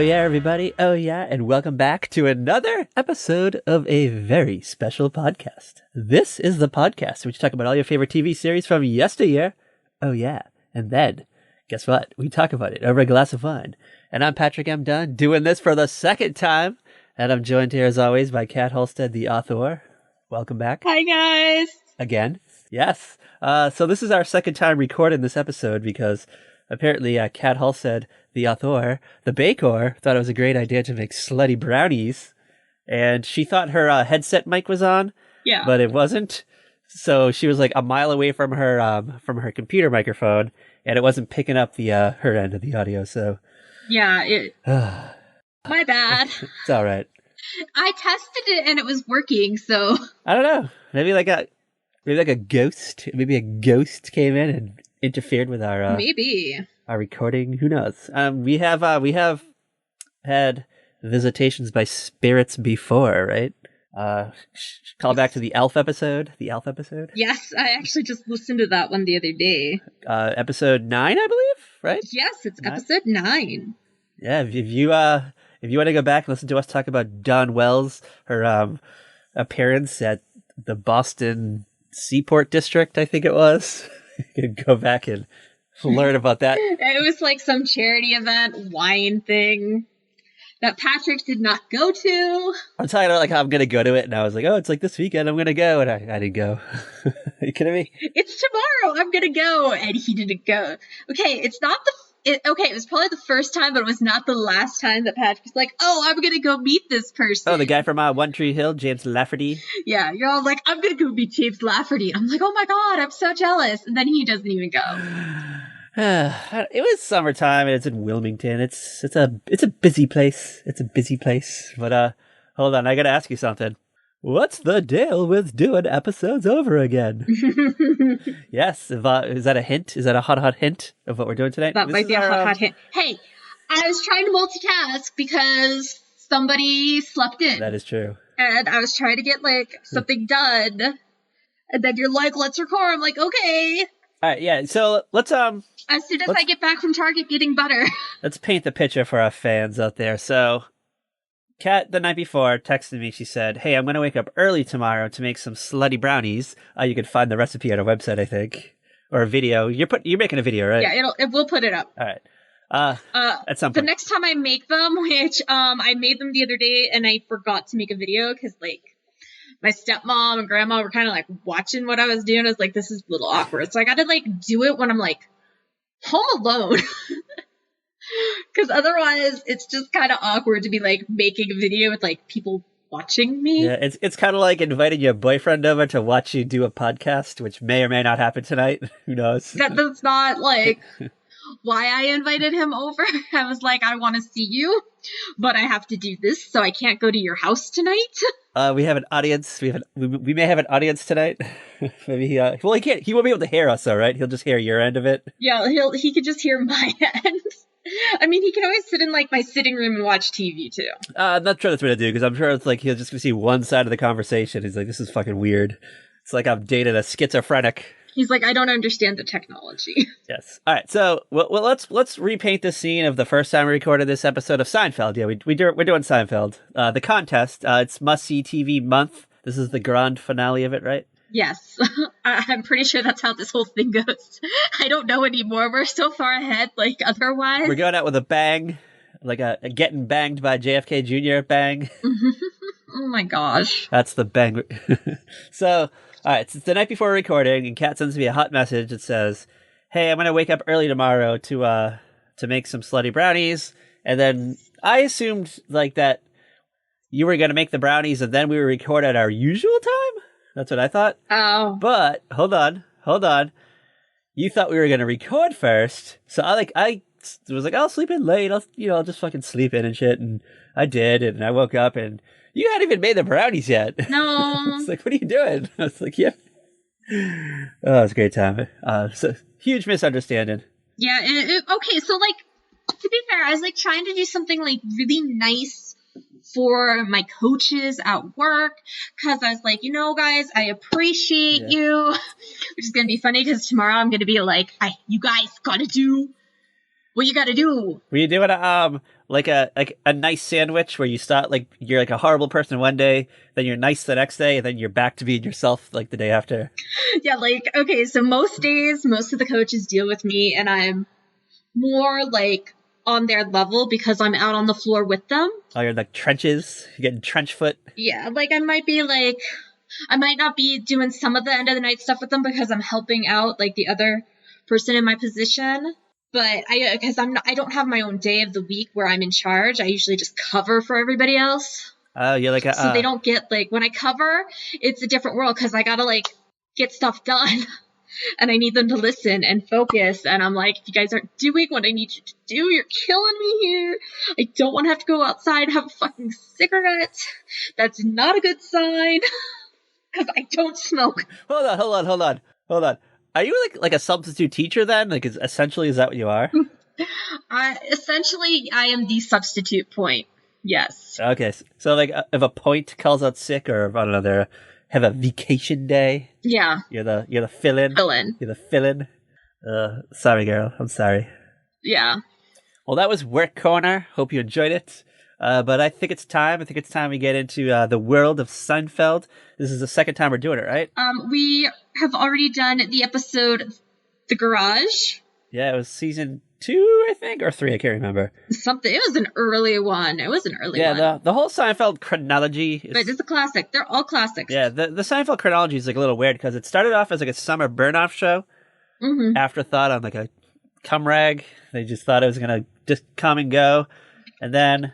yeah, everybody. Oh, yeah. And welcome back to another episode of a very special podcast. This is the podcast which talk about all your favorite TV series from yesteryear. Oh, yeah. And then, guess what? We talk about it over a glass of wine. And I'm Patrick M. Dunn, doing this for the second time. And I'm joined here, as always, by Kat Halstead, the author. Welcome back. Hi, guys. Again. Yes. So this is our second time recording this episode because apparently Kat Halstead, the author, the baker, thought it was a great idea to make slutty brownies. And she thought her headset mic was on. Yeah. But it wasn't. So she was like a mile away from her computer microphone, and it wasn't picking up the her end of the audio. So yeah, my bad. It's all right. I tested it and it was working. So I don't know. Maybe like a ghost. Maybe a ghost came in and interfered with our our recording. Who knows? We have had visitations by spirits before, right? Call back to the Elf episode. The Elf episode. Yes, I actually just listened to that one the other day. Episode 9, I believe. Right? Yes, it's episode 9. Yeah, if you want to go back and listen to us talk about Dawn Wells, her appearance at the Boston Seaport District, I think it was. You can go back and learn about that. It was like some charity event, wine thing that Patrick did not go to. I'm talking about like how I'm going to go to it, and I was like, oh, it's like this weekend, I'm going to go, and I didn't go. Are you kidding me? It's tomorrow, I'm going to go, and he didn't go. Okay, it was probably the first time, but it was not the last time that Patrick was like, oh, I'm going to go meet this person. Oh, the guy from One Tree Hill, James Lafferty. Yeah, you're all like, I'm going to go meet James Lafferty. I'm like, oh my God, I'm so jealous. And then he doesn't even go. It was summertime and it's in Wilmington. It's a busy place. It's a busy place. But hold on, I gotta ask you something. What's the deal with doing episodes over again? Yes, is that a hint? Is that a hot hint of what we're doing tonight? That might be a hot hint. Hey, I was trying to multitask because somebody slept in. That is true. And I was trying to get like something done. And then you're like, let's record. I'm like, okay. All right, yeah, so let's as soon as I get back from Target getting butter. Let's paint the picture for our fans out there. So Kat, the night before, texted me. She said, hey, I'm going to wake up early tomorrow to make some slutty brownies. You can find the recipe on our website, I think. Or a video. You're making a video, right? Yeah, we'll put it up. All right. At some point. The next time I make them, which I made them the other day, and I forgot to make a video because, like, my stepmom and grandma were kind of, like, watching what I was doing. I was like, this is a little awkward. So I got to, like, do it when I'm, like, home alone. Because otherwise, it's just kind of awkward to be, like, making a video with, like, people watching me. Yeah, it's kind of like inviting your boyfriend over to watch you do a podcast, which may or may not happen tonight. Who knows? That's not, like, why I invited him over. I was like, I want to see you, but I have to do this, so I can't go to your house tonight. We have an audience. We may have an audience tonight. Maybe he can't. He won't be able to hear us, all right? He'll just hear your end of it. Yeah, he could just hear my end. I mean, he can always sit in, like, my sitting room and watch TV, too. I'm not sure that's what to do, because I'm sure it's like he'll just gonna see one side of the conversation. He's like, this is fucking weird. It's like I'm dating a schizophrenic. He's like, I don't understand the technology. Yes. All right. So, well, let's repaint the scene of the first time we recorded this episode of Seinfeld. Yeah, we're doing Seinfeld. The contest. It's must-see TV month. This is the grand finale of it, right? Yes. I'm pretty sure that's how this whole thing goes. I don't know anymore. We're so far ahead, like, otherwise. We're going out with a bang, like a getting banged by JFK Jr. bang. Oh my gosh. That's the bang. So, all right, it's the night before recording, and Kat sends me a hot message that says, hey, I'm going to wake up early tomorrow to make some slutty brownies. And then I assumed, like, that you were going to make the brownies and then we would record at our usual time? That's what I thought. Oh. But, hold on. You thought we were going to record first. So I was like, I'll sleep in late. I'll just fucking sleep in and shit. And I did, and I woke up and you hadn't even made the brownies yet. No. It's like, what are you doing? I was like, yeah. Oh, it was a great time. So huge misunderstanding. Yeah. Okay. So, like, to be fair, I was like trying to do something like really nice for my coaches at work, because I was like, you know, guys, I appreciate you, which is going to be funny because tomorrow I'm going to be like, you guys got to do What you gotta do? Were you doing a nice sandwich where you start like you're like a horrible person one day, then you're nice the next day, and then you're back to being yourself like the day after? Yeah, like, okay, so most days, most of the coaches deal with me, and I'm more like on their level because I'm out on the floor with them. Oh, you're in like trenches? You're getting trench foot? Yeah, like I might not be doing some of the end of the night stuff with them because I'm helping out like the other person in my position. But I don't have my own day of the week where I'm in charge. I usually just cover for everybody else. Oh, you're like so they don't get like when I cover, it's a different world because I gotta like get stuff done, and I need them to listen and focus. And I'm like, if you guys aren't doing what I need you to do, you're killing me here. I don't want to have to go outside and have a fucking cigarette. That's not a good sign because I don't smoke. Hold on. Are you like a substitute teacher then? Like, essentially, is that what you are? Essentially, I am the substitute point. Yes. Okay, so like if a point calls out sick or I don't know, they have a vacation day. Yeah. You're the fill-in. You're the fill-in. Sorry, girl. I'm sorry. Yeah. Well, that was Work Corner. Hope you enjoyed it. But I think it's time. We get into the world of Seinfeld. This is the second time we're doing it, right? We have already done the episode The Garage. Yeah, it was season 2, I think, or 3. I can't remember. Something. It was an early one. Yeah, the whole Seinfeld chronology. But it's a classic. They're all classics. Yeah, the Seinfeld chronology is like a little weird because it started off as like a summer burn-off show. Mm-hmm. Afterthought on like a cum rag. They just thought it was gonna just come and go, and then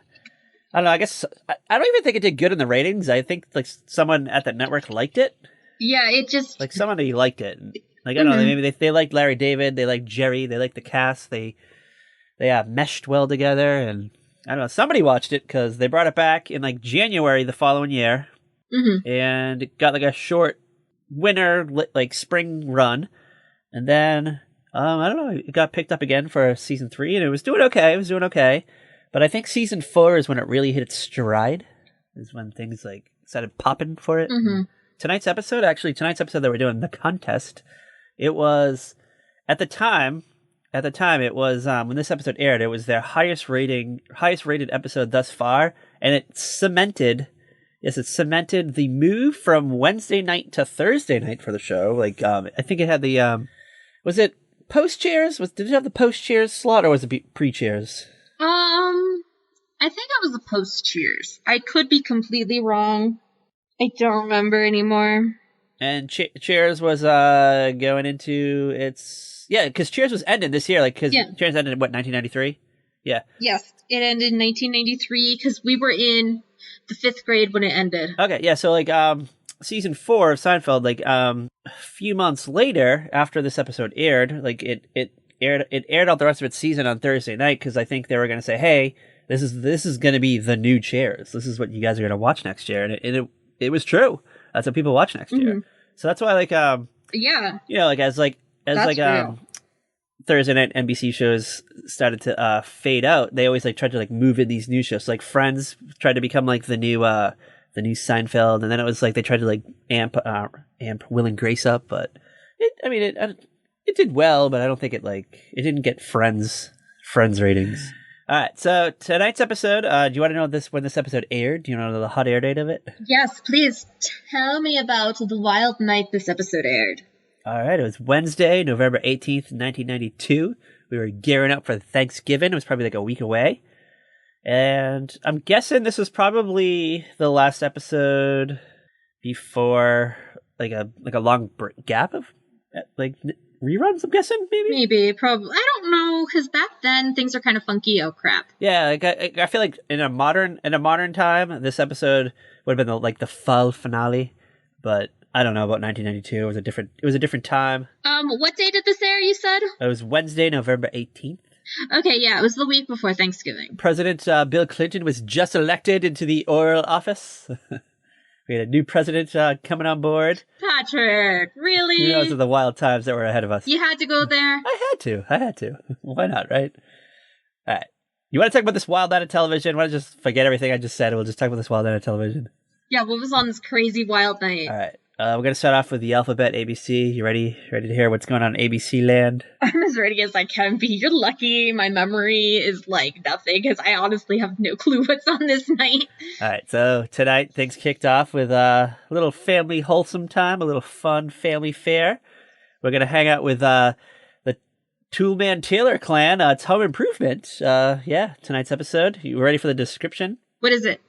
I don't know. I guess I don't even think it did good in the ratings. I think like someone at the network liked it. Yeah, it just like somebody liked it. Like I don't know. Maybe they liked Larry David. They liked Jerry. They liked the cast. They meshed well together, and I don't know. Somebody watched it because they brought it back in like January the following year, and it got like a short winter like spring run, and then I don't know. It got picked up again for season 3, and it was doing okay. But I think season 4 is when it really hit its stride. Is when things like started popping for it. Mm-hmm. Tonight's episode that we're doing, the contest, it was at the time it was when this episode aired, it was their highest rated episode thus far, and it cemented the move from Wednesday night to Thursday night for the show. Like I think it had the was it post cheers? Did it have the post cheers slot or was it pre cheers? I think it was the post cheers. I could be completely wrong. I don't remember anymore. And Cheers was going into its because Cheers was ending this year, Cheers ended in what 1993. Yeah. Yes, it ended in 1993 because we were in the 5th grade when it ended. Okay, yeah. So season 4 of Seinfeld, a few months later after this episode aired, it aired out the rest of its season on Thursday night because I think they were going to say, hey, this is going to be the new Cheers. This is what you guys are going to watch next year, and it was true. That's what people watch next year. So that's why Thursday night NBC shows started to fade out. They always tried to move in these new shows. Like Friends tried to become the new Seinfeld, and then it was they tried to amp Will and Grace up, but it did well, but I don't think it didn't get Friends ratings. All right, so tonight's episode, do you want to know when this episode aired? Do you want to know the hot air date of it? Yes, please tell me about the wild night this episode aired. All right, it was Wednesday, November 18th, 1992. We were gearing up for Thanksgiving. It was probably a week away. And I'm guessing this was probably the last episode before a long gap of reruns, I'm guessing, maybe probably. I don't know, because back then things are kind of funky. Oh crap. Yeah, I feel like in a modern time, this episode would have been the fall finale, but I don't know about 1992. It was a different time. What day did this air, you said? It was Wednesday, November 18th. Okay, yeah, it was the week before Thanksgiving. President Bill Clinton was just elected into the Oral Office. We had a new president coming on board. Patrick, really? Those are the wild times that were ahead of us. You had to go there? I had to. Why not, right? All right. You want to talk about this wild night of television? Want to just forget everything I just said? We'll just talk about this wild night of television. Yeah, what was on this crazy wild night? All right. We're going to start off with the alphabet ABC. You ready? Ready to hear what's going on in ABC land? I'm as ready as I can be. You're lucky my memory is like nothing, because I honestly have no clue what's on this night. All right, so tonight things kicked off with a little family wholesome time, a little fun family fare. We're going to hang out with the Toolman Taylor clan. It's Home Improvement. Tonight's episode. You ready for the description? What is it?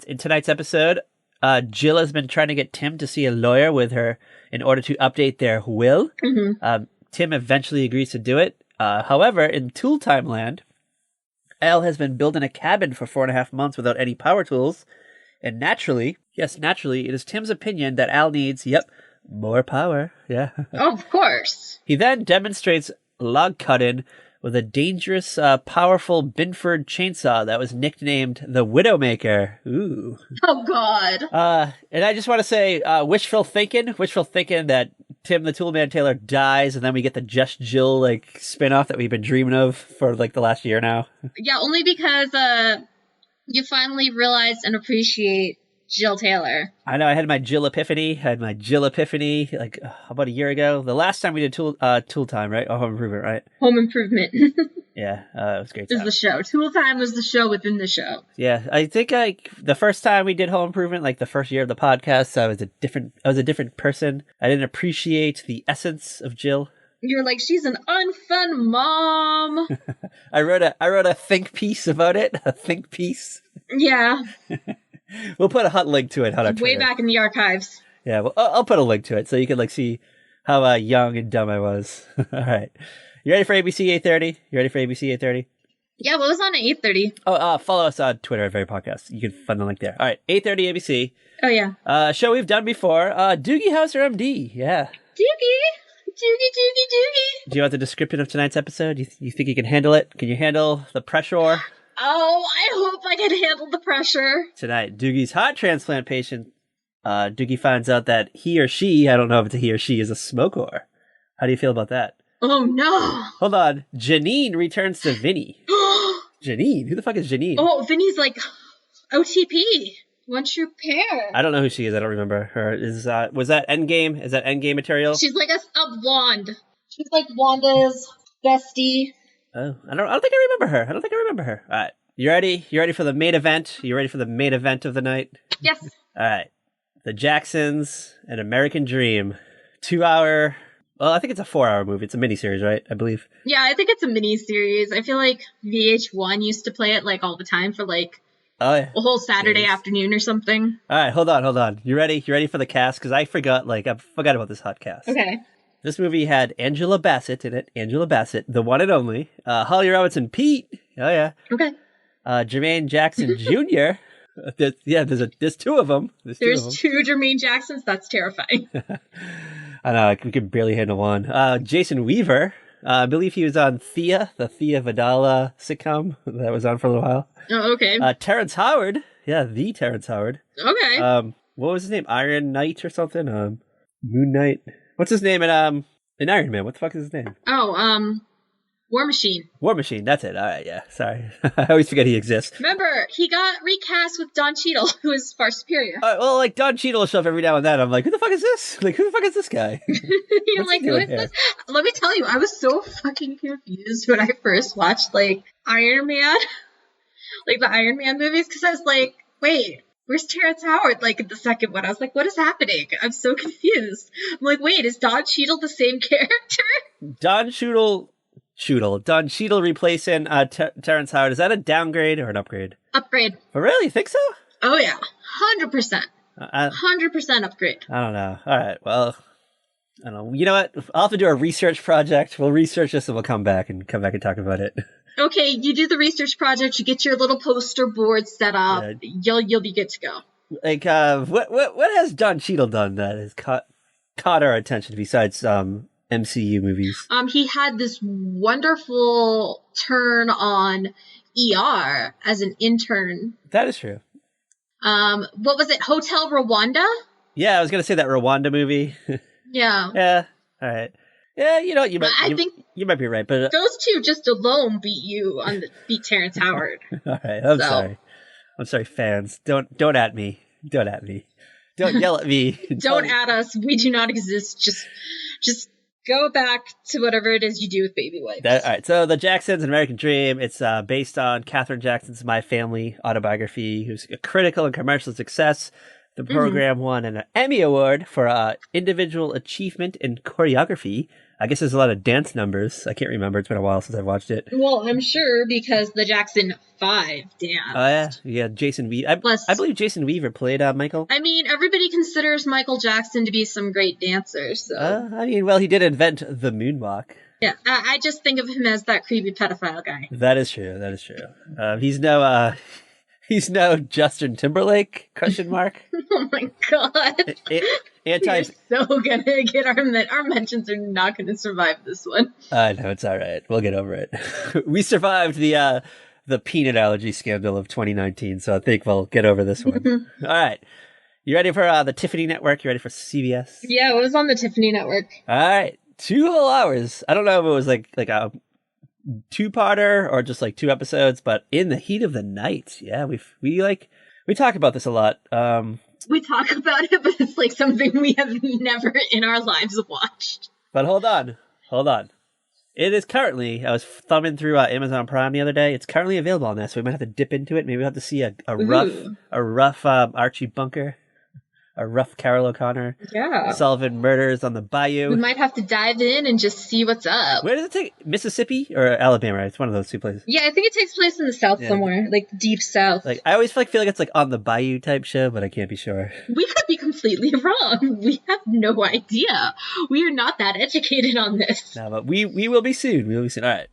In tonight's episode, Jill has been trying to get Tim to see a lawyer with her in order to update their will. Mm-hmm. Tim eventually agrees to do it. However, in Tool Time Land, Elle has been building a cabin for 4.5 months without any power tools. And naturally, it is Tim's opinion that Al needs, more power. Yeah. Oh, of course. He then demonstrates log cutting with a dangerous, powerful Binford chainsaw that was nicknamed the Widowmaker. Ooh. Oh, God. And I just want to say, wishful thinking that Tim the Toolman Taylor dies, and then we get the Just Jill, like, spin-off that we've been dreaming of for, like, the last year now. Yeah, only because, you finally realize and appreciate Jill Taylor. I know, I had my Jill epiphany, like, about a year ago. The last time we did Tool Time, right? Oh, Home Improvement, right? Home Improvement. Yeah, it was great. Is the show. Tool Time was the show within the show. Yeah, I think the first time we did Home Improvement, like the first year of the podcast, I was a different person. I didn't appreciate the essence of Jill. You're like, she's an unfun mom. I wrote a think piece about it. A think piece. Yeah. We'll put a hot link to it on our Twitter. Way back in the archives. Yeah, well, I'll put a link to it so you can see how young and dumb I was. All right. You ready for ABC 8:30? You ready for ABC 8:30? Yeah, what was on at 8:30? Oh, follow us on Twitter at Very Podcast. You can find the link there. All right, 8:30 ABC. Oh, yeah. Show we've done before. Doogie Howser MD. Yeah. Doogie. Do you want the description of tonight's episode? You think you can handle it? Can you handle the pressure? Oh, I hope I can handle the pressure. Tonight, Doogie's heart transplant patient, Doogie finds out that he or she, I don't know if it's a he or she, is a smoker. How do you feel about that? Oh, no. Hold on. Janine returns to Vinny. Janine? Who the fuck is Janine? Oh, Vinny's like OTP. One true pair. I don't know who she is. I don't remember her. Was that Endgame? Is that Endgame material? She's like a wand. She's like Wanda's bestie. Oh, I don't think I remember her. All right. You ready? You ready for the main event? You ready for the main event of the night? Yes. All right. The Jacksons, An American Dream. 2-hour... Well, I think it's a 4-hour movie. It's a miniseries, right? I believe. Yeah, I think it's a miniseries. I feel like VH1 used to play it like all the time for like a whole Saturday afternoon or something. All right, hold on. You ready? You ready for the cast? Because I forgot about this hot cast. Okay. This movie had Angela Bassett in it. Angela Bassett, the one and only. Holly Robinson Pete. Oh, yeah. Okay. Jermaine Jackson Jr. There's two of them. There's two Jermaine Jacksons. That's terrifying. I know, we could barely handle one. Jason Weaver. I believe he was on Thea, the Thea Vidala sitcom that was on for a little while. Oh, okay. Terrence Howard. Yeah, the Terrence Howard. Okay. What was his name? Iron Knight or something? Moon Knight. What's his name in Iron Man? What the fuck is his name? Oh, War Machine. War Machine, that's it. All right, yeah, sorry. I always forget he exists. Remember, he got recast with Don Cheadle, who is far superior. Well, like, Don Cheadle will show up every now and then. I'm like, who the fuck is this? Like, who the fuck is this guy? You're like, who is this? Let me tell you, I was so fucking confused when I first watched, like, Iron Man. Like, the Iron Man movies, because I was like, wait, where's Terrence Howard? Like, in the second one, I was like, what is happening? I'm so confused. I'm like, wait, is Don Cheadle the same character? Don Cheadle replacing Terrence Howard. Is that a downgrade or an upgrade? Upgrade. Oh, really? You think so? Oh, yeah. 100%. 100% upgrade. I don't know. All right. Well, I don't know. You know what? I'll have to do a research project. We'll research this and we'll come back and talk about it. Okay, you do the research project. You get your little poster board set up. Yeah. You'll be good to go. Like, what has Don Cheadle done that has caught our attention besides MCU movies? He had this wonderful turn on ER as an intern. That is true. What was it? Hotel Rwanda? Yeah, I was gonna say that Rwanda movie. Yeah. Yeah. All right. Yeah, you know, I think you might be right, but those two just alone beat Terrence Howard. All right. I'm sorry, fans. Don't at me. Don't at me. Don't yell at me. Don't add us. We do not exist. Just go back to whatever it is you do with baby wipes. All right. So The Jacksons, An American Dream. It's based on Katherine Jackson's My Family autobiography, who's a critical and commercial success. The program won an Emmy Award for individual achievement in choreography. I guess there's a lot of dance numbers. I can't remember. It's been a while since I've watched it. Well, I'm sure because the Jackson 5 danced. Oh, yeah. Yeah, Jason Weaver. I believe Jason Weaver played Michael. I mean, everybody considers Michael Jackson to be some great dancer, so... I mean, well, he did invent the moonwalk. Yeah, I just think of him as that creepy pedophile guy. That is true. That is true. He's no Justin Timberlake, ? Oh my god. We're so gonna get our mentions are not gonna survive this one. I know, it's all right. We'll get over it. We survived the peanut allergy scandal of 2019, so I think we'll get over this one. All right. You ready for the Tiffany Network? You ready for CBS? Yeah, it was on the Tiffany Network. All right. 2 whole hours. I don't know if it was like a two-parter or just like 2 episodes, but In the Heat of the Night. Yeah, we talk about this a lot. We talk about it, but it's like something we have never in our lives watched. But hold on. It is currently, I was thumbing through Amazon Prime the other day. It's currently available on there, so we might have to dip into it. Maybe we'll have to see a rough Archie Bunker. A rough Carol O'Connor. Yeah. Sullivan Murders on the Bayou. We might have to dive in and just see what's up. Where does it take? Mississippi or Alabama? It's one of those 2 places. Yeah, I think it takes place in the South somewhere, like deep South. Like I always feel like it's like on the Bayou type show, but I can't be sure. We could be completely wrong. We have no idea. We are not that educated on this. No, but we will be soon. We will be soon. All right.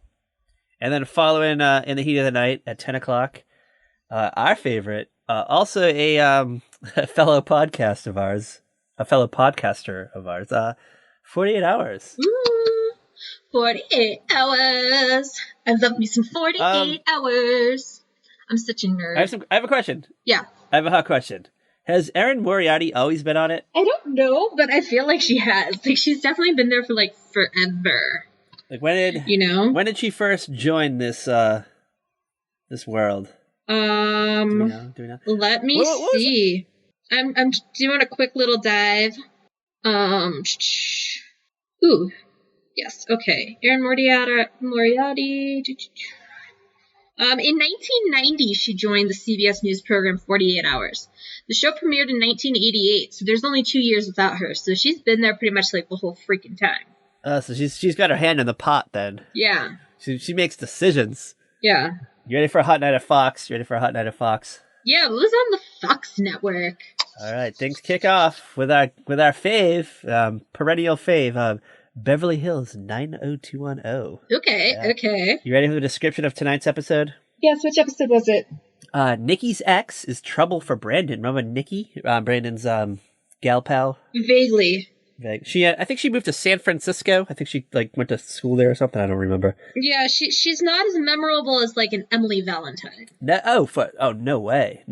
And then following In the Heat of the Night at 10 o'clock, our favorite, also a fellow podcaster of ours, 48 Hours. Ooh, 48 hours. I love me some 48 hours. I'm such a nerd. I have a question. Yeah. I have a hot question. Has Erin Moriarty always been on it? I don't know, but I feel like she has. Like, she's definitely been there for, like, forever. Like, when did she first join this world? Do we know? Let me see. I'm doing a quick little dive. Ooh. Yes, okay. Erin Moriarty. In 1990, she joined the CBS News program 48 Hours. The show premiered in 1988, so there's only 2 years without her. So she's been there pretty much like the whole freaking time. So she's got her hand in the pot then. Yeah. She makes decisions. Yeah. You ready for a hot night at Fox? Yeah, it was on the Fox network. All right, things kick off with our fave, perennial fave, Beverly Hills 90210. Okay. You ready for the description of tonight's episode? Yes, which episode was it? Nikki's ex is trouble for Brandon. Remember Nikki? Brandon's gal pal? Vaguely. I think she moved to San Francisco. I think she went to school there or something. I don't remember. Yeah, she's not as memorable as like an Emily Valentine. No way.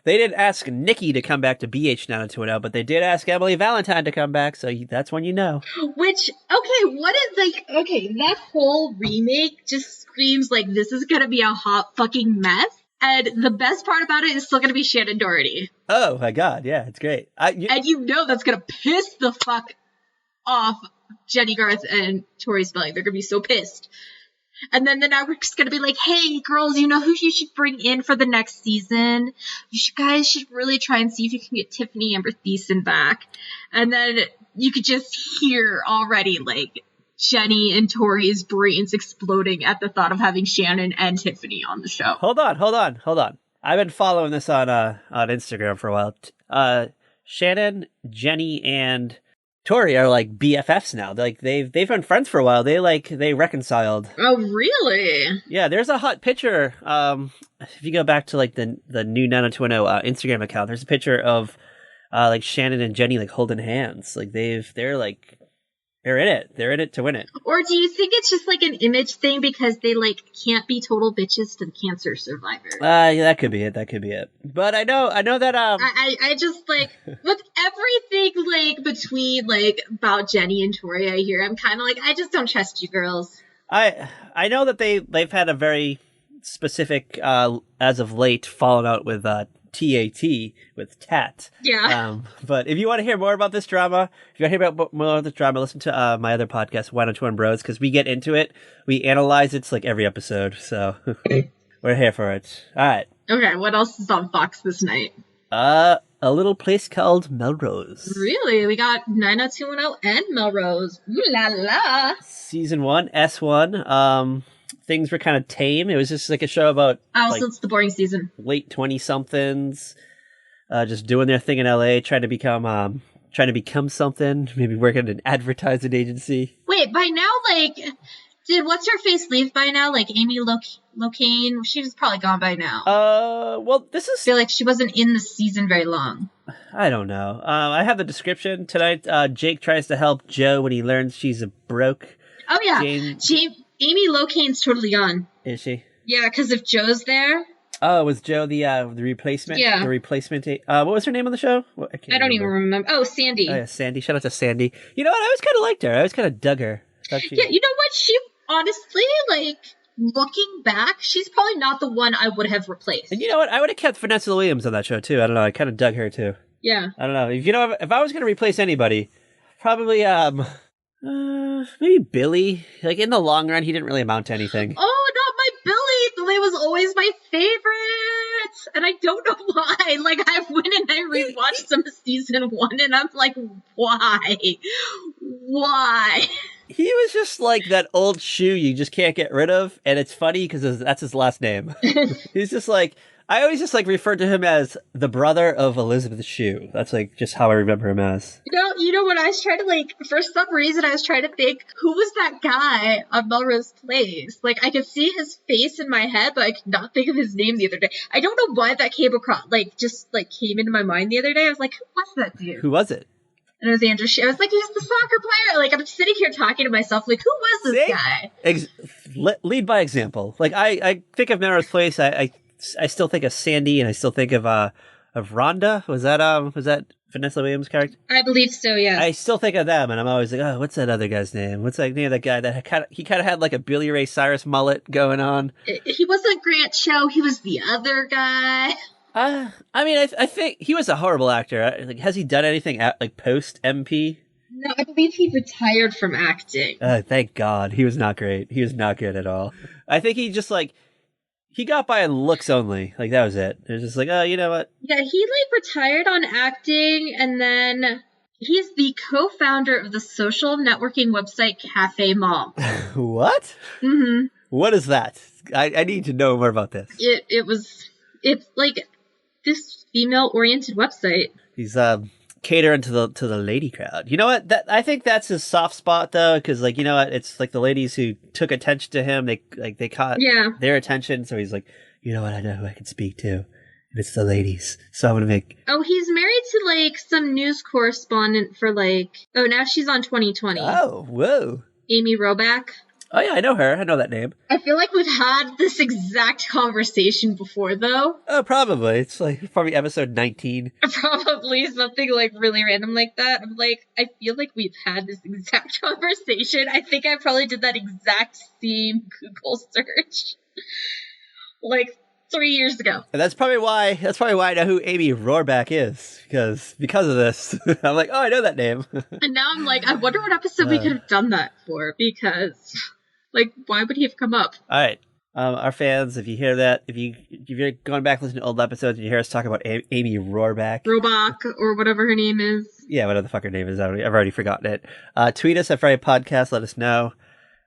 They didn't ask Nikki to come back to BH 90210, but they did ask Emily Valentine to come back, so that's when you know. Which, that whole remake just screams like this is gonna be a hot fucking mess. And the best part about it is still going to be Shannon Doherty. Oh, my God. Yeah, it's great. And you know that's going to piss the fuck off Jenny, Garth, and Tori Spelling. They're going to be so pissed. And then the network's going to be like, hey, girls, you know who you should bring in for the next season? Guys should really try and see if you can get Tiffany Amber Thiessen back. And then you could just hear already, like, Jenny and Tori's brains exploding at the thought of having Shannon and Tiffany on the show. Hold on. I've been following this on Instagram for a while. Shannon, Jenny, and Tori are like BFFs now. They've been friends for a while. They reconciled. Oh, really? Yeah, there's a hot picture. If you go back to like the new 90210 Instagram account, there's a picture of like Shannon and Jenny like holding hands. Like they're in it. They're in it to win it. Or do you think it's just like an image thing because they like can't be total bitches to the cancer survivor? Yeah, that could be it. But I know that I just like with everything like between like about Jenny and Tori I hear, I'm kind of like I just don't trust you girls. I know that they've had a very specific as of late falling out with TAT with Tat. Yeah. But if you want to hear more about this drama, if you want to hear about more about this drama, listen to my other podcast, Why Don't You Want Bros, because we get into it. We analyze it. It's like every episode. So we're here for it. All right. Okay, what else is on Fox this night? A little place called Melrose. Really? We got 90210 and Melrose. Ooh la la. Season 1, S1. Things were kind of tame. It was just like a show about So it's the boring season. late 20-somethings, just doing their thing in LA, trying to become something, maybe working at an advertising agency. Wait, by now, did what's her face leave by now? Like Amy Locane? She was probably gone by now. Well, this is... I feel like she wasn't in the season very long. I don't know. I have the description tonight. Jake tries to help Joe when he learns she's a broke. Oh yeah, Amy Locane's totally gone. Is she? Yeah, because if Joe's there. Oh, was Joe the replacement? Yeah. The replacement. What was her name on the show? I don't even remember. Oh, Sandy. Oh, yeah, Sandy. Shout out to Sandy. You know what? I always kind of liked her. I always kind of dug her. Yeah, you know what? She honestly, looking back, she's probably not the one I would have replaced. And you know what? I would have kept Vanessa Williams on that show too. I don't know. I kind of dug her too. Yeah. I don't know. If I was going to replace anybody, probably maybe Billy. Like in the long run, he didn't really amount to anything. Oh, not my Billy. Billy was always my favorite. And I don't know why. Like, I went and I rewatched some of season 1 and I'm like, why? Why? He was just like that old shoe you just can't get rid of. And it's funny because that's his last name. He's just like, I always just like referred to him as the brother of Elizabeth Shue. That's like just how I remember him as. You know what I was trying to for some reason I was trying to think, who was that guy on Melrose Place? Like I could see his face in my head, but I could not think of his name the other day. I don't know why that came across, just came into my mind the other day. I was like, who was that dude? Who was it? And it was Andrew Shea. I was like, he's the soccer player. Like I'm sitting here talking to myself, like, who was this guy? Lead by example. Like I think of Melrose Place. I still think of Sandy, and I still think of Rhonda. Was that Vanessa Williams' character? I believe so. Yeah. I still think of them, and I'm always like, oh, what's that other guy's name? What's that name of that guy that kind of had like a Billy Ray Cyrus mullet going on? He wasn't Grant Cho. He was the other guy. I mean, I think he was a horrible actor. Like, has he done anything post MP? No, I believe he retired from acting. Thank God. He was not great. He was not good at all. I think he just he got by on looks only. Like, that was it. It was just like, oh, you know what? Yeah, he retired on acting, and then he's the co-founder of the social networking website Cafe Mom. What? Mm-hmm. What is that? I need to know more about this. It's like this female-oriented website. He's catering to the lady crowd. You know what? I think that's his soft spot though, because you know what? It's like the ladies who took attention to him. They caught their attention. So he's like, you know what? I know who I can speak to, and it's the ladies. So I'm gonna make. Oh, he's married to some news correspondent for now she's on 2020. Oh, whoa. Amy Robach. Oh yeah, I know her. I know that name. I feel like we've had this exact conversation before, though. Oh, probably. It's probably episode 19. Probably something really random like that. I'm like, I feel like we've had this exact conversation. I think I probably did that exact same Google search 3 years ago. And that's probably why I know who Amy Rohrbach is, because of this. I'm like, oh, I know that name. And now I'm like, I wonder what episode we could have done that for, because why would he have come up? All right. Our fans, if you hear that, if you're going back listening to old episodes and you hear us talk about Amy Rohrbach, or whatever her name is. Yeah, whatever the fuck her name is. I've already forgotten it. Tweet us at Friday Podcast. Let us know.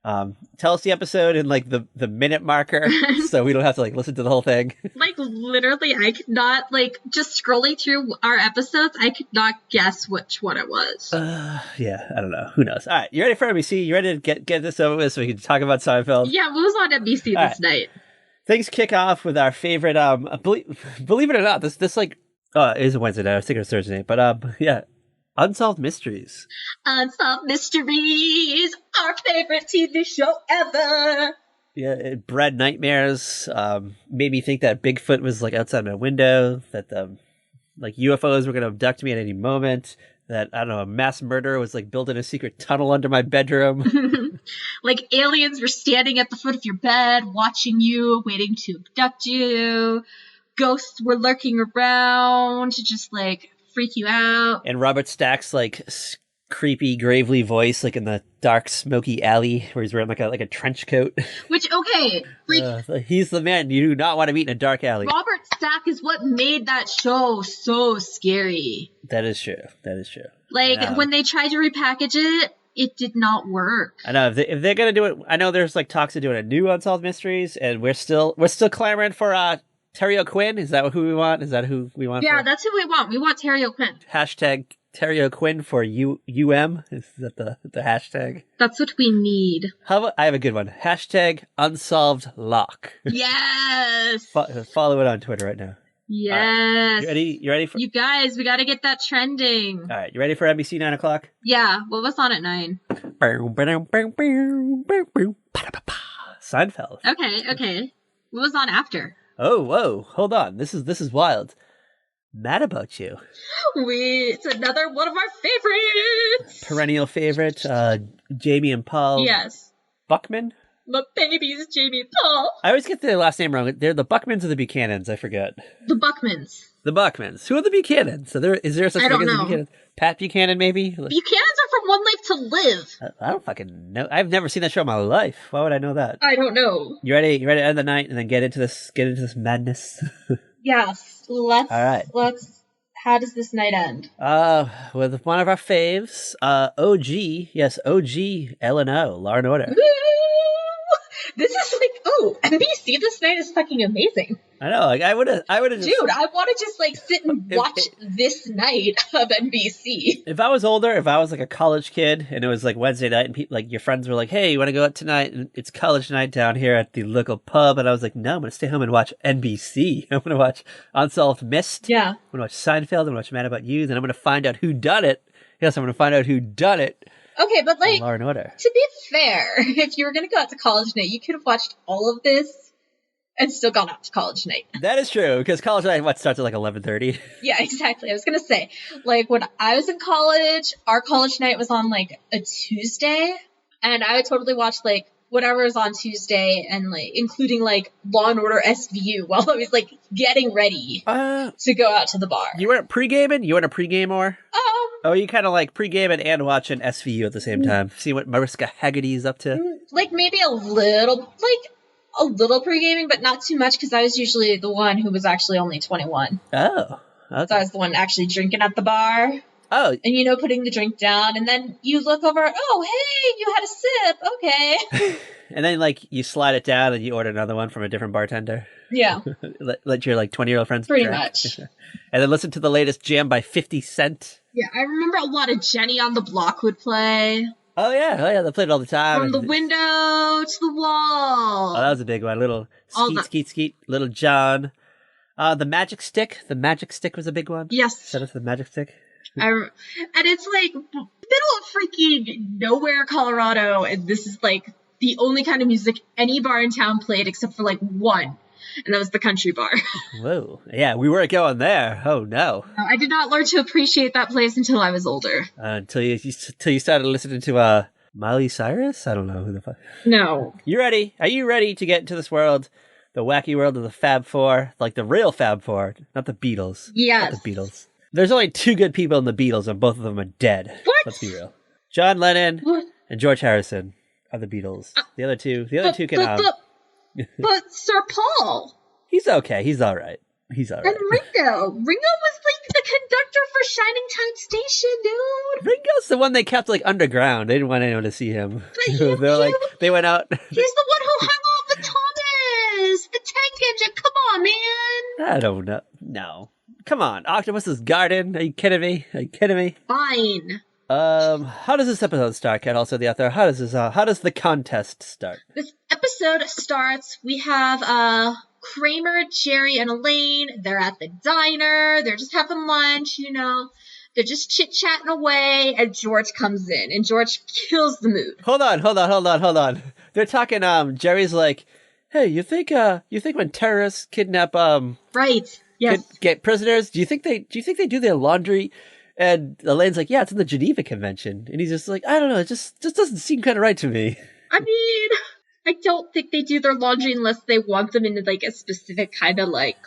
Tell us the episode in the minute marker so we don't have to listen to the whole thing. Literally, I could not just scrolling through our episodes, I could not guess which one it was. Yeah, I don't know. Who knows? All right, you ready for NBC? You ready to get this over with so we can talk about Seinfeld? Yeah, what was on NBC this night? Things kick off with our favorite. Believe it or not, this it is a Wednesday night. I was thinking it was Thursday night, but yeah. Unsolved Mysteries. Unsolved Mysteries, our favorite TV show ever. Yeah, it bred nightmares. Made me think that Bigfoot was outside my window. That UFOs were going to abduct me at any moment. That, I don't know, a mass murderer was building a secret tunnel under my bedroom. Aliens were standing at the foot of your bed, watching you, waiting to abduct you. ghosts were lurking around to just like freak you out. And Robert Stack's like creepy, gravely voice, like in the dark, smoky alley where he's wearing like a trench coat. Which, okay, he's the man you do not want to meet in a dark alley. Robert Stack is what made that show so scary. That is true. That is true. Like, when they tried to repackage it, it did not work. I know if they're gonna do it. I know there's like talks of doing a new Unsolved Mysteries, and we're still clamoring for Terry O'Quinn. Is that who we want? Is that who we want? Yeah, that's who we want. We want Terry O'Quinn. Hashtag Terry O'Quinn for UM. Is that the hashtag? That's what we need. How about, I have a good one. Hashtag Unsolved Lock. Yes. Follow it on Twitter right now. Yes. Right. You ready for? You guys, we got to get that trending. All right, you ready for NBC 9 o'clock? Yeah. What was on at 9? Seinfeld. Okay. What was on after? Oh, whoa! Hold on. This is wild. Mad About You. It's another one of our favorites. Perennial favorite. Jamie and Paul. Yes. Buckman. My baby's Jamie and Paul. I always get their last name wrong. They're the Buckmans or the Buchanans. I forget. The Buckmans. The Buckmans. Who are the Buchanans? Is there such thing as the Buchanans? Pat Buchanan, maybe? Buchanans are from One Life to Live. I don't fucking know. I've never seen that show in my life. Why would I know that? I don't know. You ready? You ready to end the night and then get into this madness? Yes. All right. How does this night end? With one of our faves, OG. Yes, OG L&O, Law and Order. Woo! This is like, NBC this night is fucking amazing. I know, like I would have just... Dude, I want to just like sit and watch this night of NBC. If I was older, if I was like a college kid and it was like Wednesday night and people, like your friends were like, hey, you want to go out tonight? And it's college night down here at the local pub. And I was like, no, I'm going to stay home and watch NBC. I'm going to watch Unsolved Myst. Yeah. I'm going to watch Seinfeld. I'm going to watch Mad About You. Then I'm going to find out who done it. Yes, I'm going to find out who done it. Okay, but like, Law and Order. To be fair, if you were going to go out to college night, you could have watched all of this and still gone out to college night. That is true, because college night, starts at like 11:30? Yeah, exactly. I was going to say, like, when I was in college, our college night was on like a Tuesday, and I would totally watch like whatever was on Tuesday, and like including like Law and Order SVU while I was like getting ready to go out to the bar. You weren't pre-gaming? You weren't a pre-gamer? Oh, you kind of like pre-gaming and watching SVU at the same time. See what Mariska Haggerty is up to? Like maybe a little pre-gaming, but not too much, because I was usually the one who was actually only 21. Oh, okay. So I was the one actually drinking at the bar. Oh. And, putting the drink down, and then you look over, oh, hey, you had a sip, okay. And then, like, you slide it down and you order another one from a different bartender. Yeah. let your, like, 20-year-old friends Pretty drink. much. And then listen to the latest jam by 50 Cent. Yeah, I remember a lot of Jenny on the Block would play. Oh, yeah, they played it all the time. From the window to the wall. Oh, that was a big one. Little skeet, Little John. The Magic Stick. The Magic Stick was a big one. Yes. Shout out to the Magic Stick. And it's like middle of freaking nowhere, Colorado, and this is like the only kind of music any bar in town played except for like one, and that was the country bar. Whoa. Yeah, we weren't going there. Oh, no. I did not learn to appreciate that place until I was older. Until you started listening to Miley Cyrus? I don't know who the fuck. No. You ready? Are you ready to get into this world? The wacky world of the Fab Four? Like the real Fab Four, not the Beatles. Yes. Not the Beatles. There's only two good people in the Beatles, and both of them are dead. What? Let's be real. John Lennon What? and George Harrison are the Beatles. The other two can. But Sir Paul. He's okay. He's all right. He's all right. And Ringo. Ringo was like the conductor for Shining Time Station, dude. Ringo's the one they kept like underground. They didn't want anyone to see him. They went out. He's the one who hung off the Thomas, the tank engine. Come on, man. I don't know. No. Come on, Octopus's Garden. Are you kidding me? Fine. How does this episode start, Kat? Also the author. How does the contest start? This episode starts, we have Kramer, Jerry, and Elaine. They're at the diner. They're just having lunch, They're just chit-chatting away, and George comes in, and George kills the mood. Hold on. They're talking, Jerry's like, hey, you think when terrorists kidnap, Right. Yes. Get prisoners, do you think they do their laundry? And Elaine's like, yeah, it's in the Geneva Convention. And he's just like, I don't know, it just doesn't seem kind of right to me. I mean, I don't think they do their laundry unless they want them in like a specific kind of like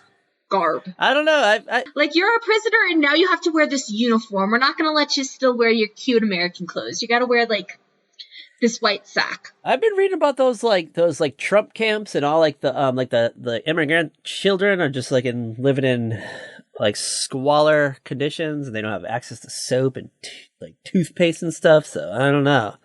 garb. I don't know. Like, you're a prisoner and now you have to wear this uniform. We're not going to let you still wear your cute American clothes. You got to wear, like, this white sack. I've been reading about those Trump camps and all the immigrant children are just like living in like squalor conditions and they don't have access to soap and like toothpaste and stuff. So I don't know.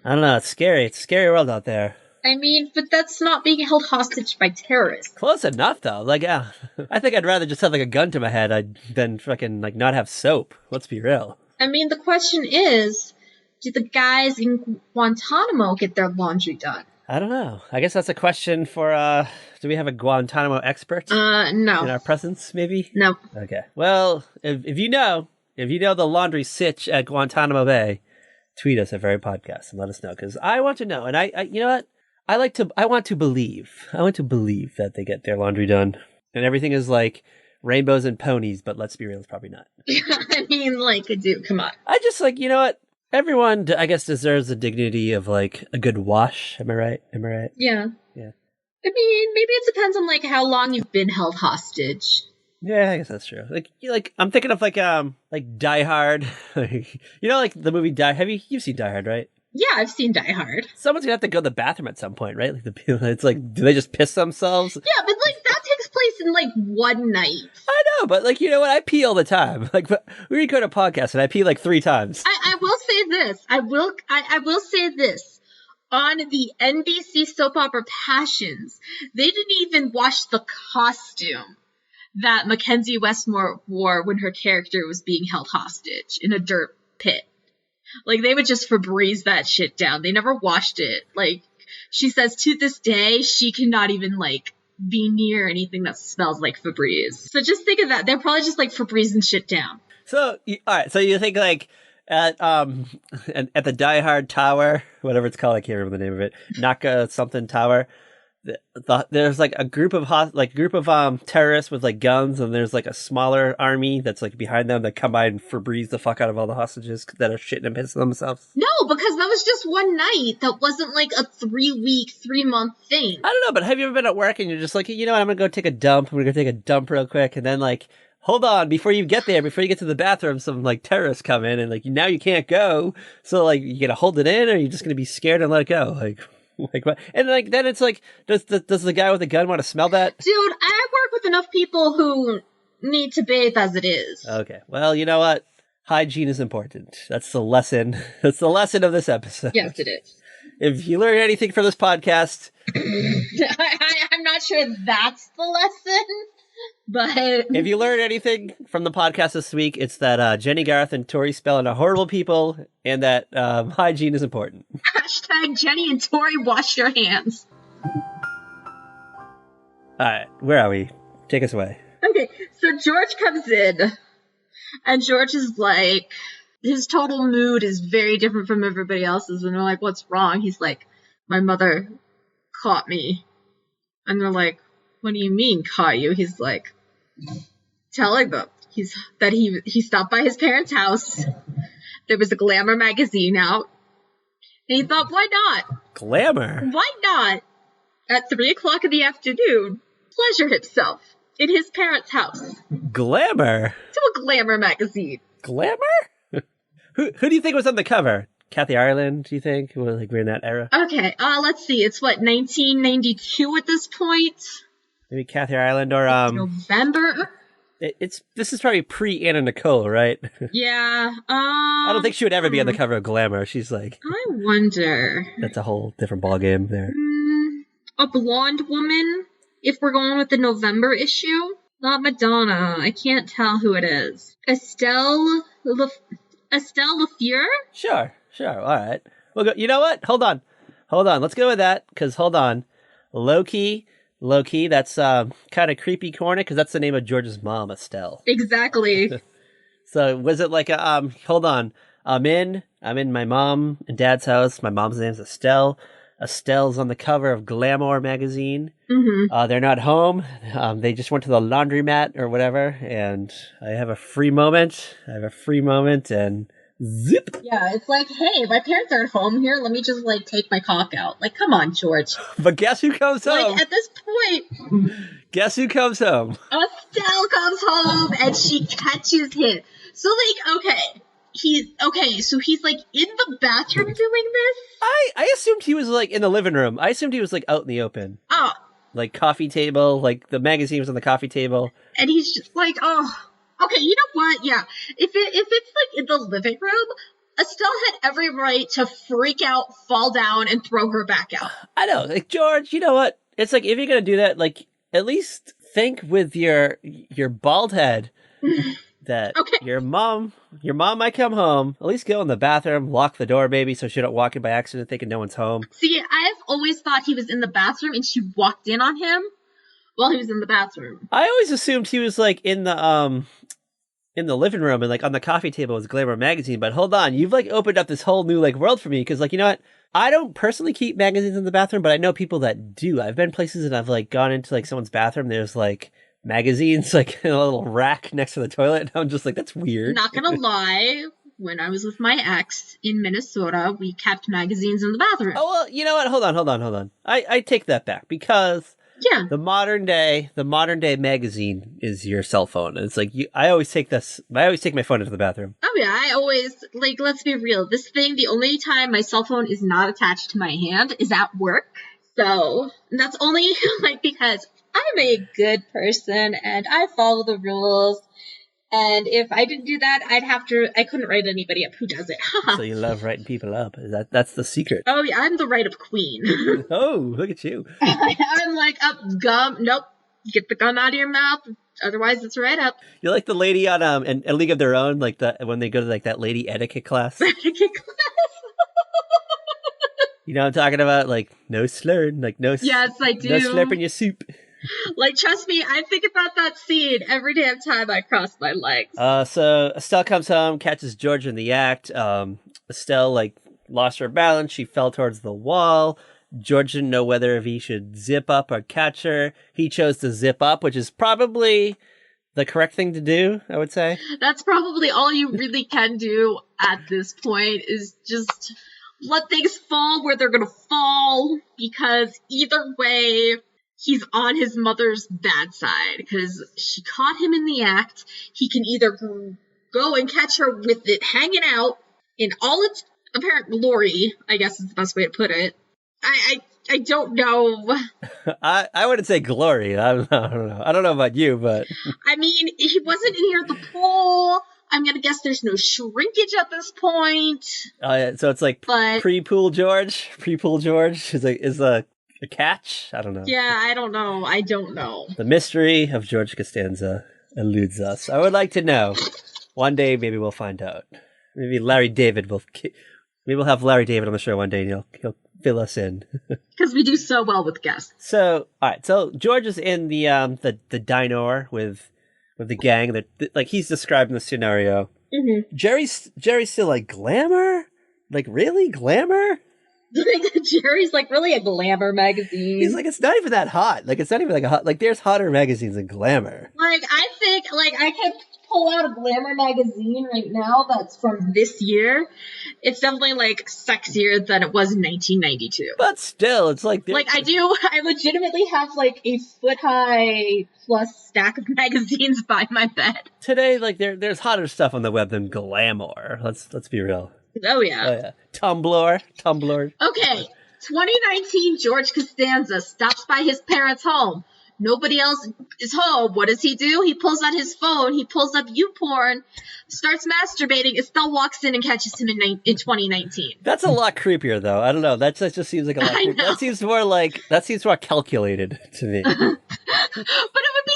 I don't know. It's scary. It's a scary world out there. I mean, but that's not being held hostage by terrorists. Close enough though. Like, I think I'd rather just have like a gun to my head than fucking like not have soap. Let's be real. I mean, the question is, do the guys in Guantanamo get their laundry done? I don't know. I guess that's a question for, do we have a Guantanamo expert? No. In our presence, maybe? No. Okay. Well, if you know the laundry sitch at Guantanamo Bay, tweet us at Very Podcast and let us know, because I want to know. And I you know what? I want to believe that they get their laundry done. And everything is like rainbows and ponies, but let's be real, it's probably not. I mean, like, dude, come on. I just like, you know what? Everyone, I guess, deserves the dignity of, like, a good wash. Am I right? Yeah. Yeah. I mean, maybe it depends on, like, how long you've been held hostage. Yeah, I guess that's true. Like I'm thinking of, like Die Hard. Like, you know, like, the movie you've seen Die Hard, right? Yeah, I've seen Die Hard. Someone's gonna have to go to the bathroom at some point, right? Like, it's like, do they just piss themselves? Yeah, but, like, that takes place in, like, one night. I know, but, like, you know what? I pee all the time. Like, we record a podcast and I pee, like, 3 times. I will say this. I will say this. On the NBC soap opera Passions, they didn't even wash the costume that Mackenzie Westmore wore when her character was being held hostage in a dirt pit. Like, they would just Febreze that shit down. They never washed it. Like, she says to this day, she cannot even, like, be near anything that smells like Febreze. So just think of that. They're probably just, like, Febrezing shit down. So, all right. So you think, like, at the Die Hard Tower, whatever it's called, I can't remember the name of it, Naka something Tower. There's like a group of terrorists with like guns, and there's like a smaller army that's like behind them that come by and Febreze the fuck out of all the hostages that are shitting and pissing themselves. No, because that was just one night. That wasn't like a 3-week, 3-month thing. I don't know, but have you ever been at work and you're just like, you know what, I'm gonna go take a dump. I'm gonna go take a dump real quick, and then like, hold on, before you get to the bathroom, some like terrorists come in, and like now you can't go. So like, you gonna hold it in, or are you just gonna be scared and let it go? Like what? And like then it's like, does the guy with the gun want to smell that? Dude, I work with enough people who need to bathe as it is. Okay, well, you know what? Hygiene is important. That's the lesson. That's the lesson of this episode. Yes, it is. If you learn anything from this podcast, I'm not sure that's the lesson. But if you learn anything from the podcast this week, it's that Jenny, Garth, and Tori Spellin are horrible people, and that hygiene is important. Hashtag Jenny and Tori wash your hands. Alright, where are we? Take us away. Okay, so George comes in, and George is like, his total mood is very different from everybody else's, and they're like, what's wrong? He's like, my mother caught me. And they're like, what do you mean, caught you? He's like, telling them that he stopped by his parents' house. There was a Glamour magazine out. And he thought, why not? Glamour? Why not? At 3:00 in the afternoon, pleasure himself in his parents' house. Glamour? To a Glamour magazine. Glamour? Who do you think was on the cover? Kathy Ireland, do you think? Like, we're in that era? Okay, let's see. It's what, 1992 at this point? Maybe Kathy Ireland or November. This is probably pre Anna Nicole, right? Yeah. I don't think she would ever be on the cover of Glamour. She's like, I wonder. That's a whole different ballgame there. A blonde woman. If we're going with the November issue, not Madonna. I can't tell who it is. Estelle Lefeur. Sure. All right. We'll go. You know what? Hold on. Let's go with that. Because hold on, Loki. That's kind of creepy corner because that's the name of George's mom, Estelle. Exactly. So was it like a hold on? I'm in my mom and dad's house. My mom's name's Estelle. Estelle's on the cover of Glamour magazine. Mm-hmm. They're not home. They just went to the laundromat or whatever, and I have a free moment. And Zip. Yeah, it's like, hey, my parents aren't home here. Let me just, like, take my cock out. Like, come on, George. But guess who comes home? Like, at this point, Guess who comes home? Estelle comes home and she catches him. So, like, so he's, like, in the bathroom doing this? I assumed he was, like, in the living room. I assumed he was, like, out in the open. Oh. Like, coffee table, like, the magazine was on the coffee table. And he's just like, oh. Okay, you know what? Yeah. If it's, like, in the living room, Estelle had every right to freak out, fall down, and throw her back out. I know. Like, George, you know what? It's like, if you're gonna do that, like, at least think with your bald head that your mom might come home. At least go in the bathroom, lock the door, baby, so she don't walk in by accident thinking no one's home. See, I've always thought he was in the bathroom and she walked in on him while he was in the bathroom. I always assumed he was, like, in the living room and, like, on the coffee table was Glamour magazine. But hold on, you've, like, opened up this whole new, like, world for me. Because, like, you know what? I don't personally keep magazines in the bathroom, but I know people that do. I've been places and I've, like, gone into, like, someone's bathroom. There's, like, magazines, like, in a little rack next to the toilet. And I'm just like, that's weird. Not gonna lie. When I was with my ex in Minnesota, we kept magazines in the bathroom. Oh, well, you know what? Hold on. I take that back because the modern day magazine is your cell phone. And it's like, I always take my phone into the bathroom. Oh yeah, I always, like, let's be real. This thing, the only time my cell phone is not attached to my hand is at work. So, that's only, like, because I'm a good person and I follow the rules. And if I didn't do that, I couldn't write anybody up who does it. So you love writing people up. That's the secret. Oh yeah, I'm the write-up queen. Oh, look at you. I'm like, gum, nope. Get the gum out of your mouth. Otherwise, it's right up. You're like the lady on A League of Their Own, like when they go to, like, that lady etiquette class. Etiquette class. You know what I'm talking about? Like, no slurring, like no. Yes, I do. No slurping your soup. Like, trust me, I think about that scene every damn time I cross my legs. So Estelle comes home, catches George in the act. Estelle, like, lost her balance. She fell towards the wall. George didn't know whether if he should zip up or catch her. He chose to zip up, which is probably the correct thing to do, I would say. That's probably all you really can do at this point, is just let things fall where they're gonna fall, because either way, he's on his mother's bad side, because she caught him in the act. He can either go and catch her with it hanging out in all its apparent glory, I guess is the best way to put it. I don't know. I wouldn't say glory. I don't know. I don't know about you, but I mean, he wasn't in here at the pool. I'm gonna guess there's no shrinkage at this point. So it's like pre-pool George. Pre-pool George is a catch. I don't know. Yeah, I don't know. The mystery of George Costanza eludes us. I would like to know. One day, maybe we'll find out. Maybe Larry David will. Maybe we'll have Larry David on the show one day, and he'll fill us in. Because we do so well with guests. So, all right. So George is in the diner with the gang. That, like, he's describing the scenario. Mm-hmm. Jerry's still like glamour. Like, really glamour? Jerry's like, really, a glamour magazine? He's like, it's not even that hot. Like, it's not even like a hot. Like, there's hotter magazines than Glamour. Like, I think, like, I can pull out a Glamour magazine right now that's from this year. It's definitely, like, sexier than it was in 1992. But still, it's like... Like, I legitimately have, like, a foot-high plus stack of magazines by my bed. Today, like, there's hotter stuff on the web than Glamour. Let's be real. Oh, yeah. Tumblr. Okay, 2019, George Costanza stops by his parents' home. Nobody else is home. What does he do? He pulls out his phone. He pulls up YouPorn, starts masturbating. Estelle walks in and catches him in 2019. That's a lot creepier, though. I don't know. That just seems like a lot creepier. That seems more calculated to me. But it would be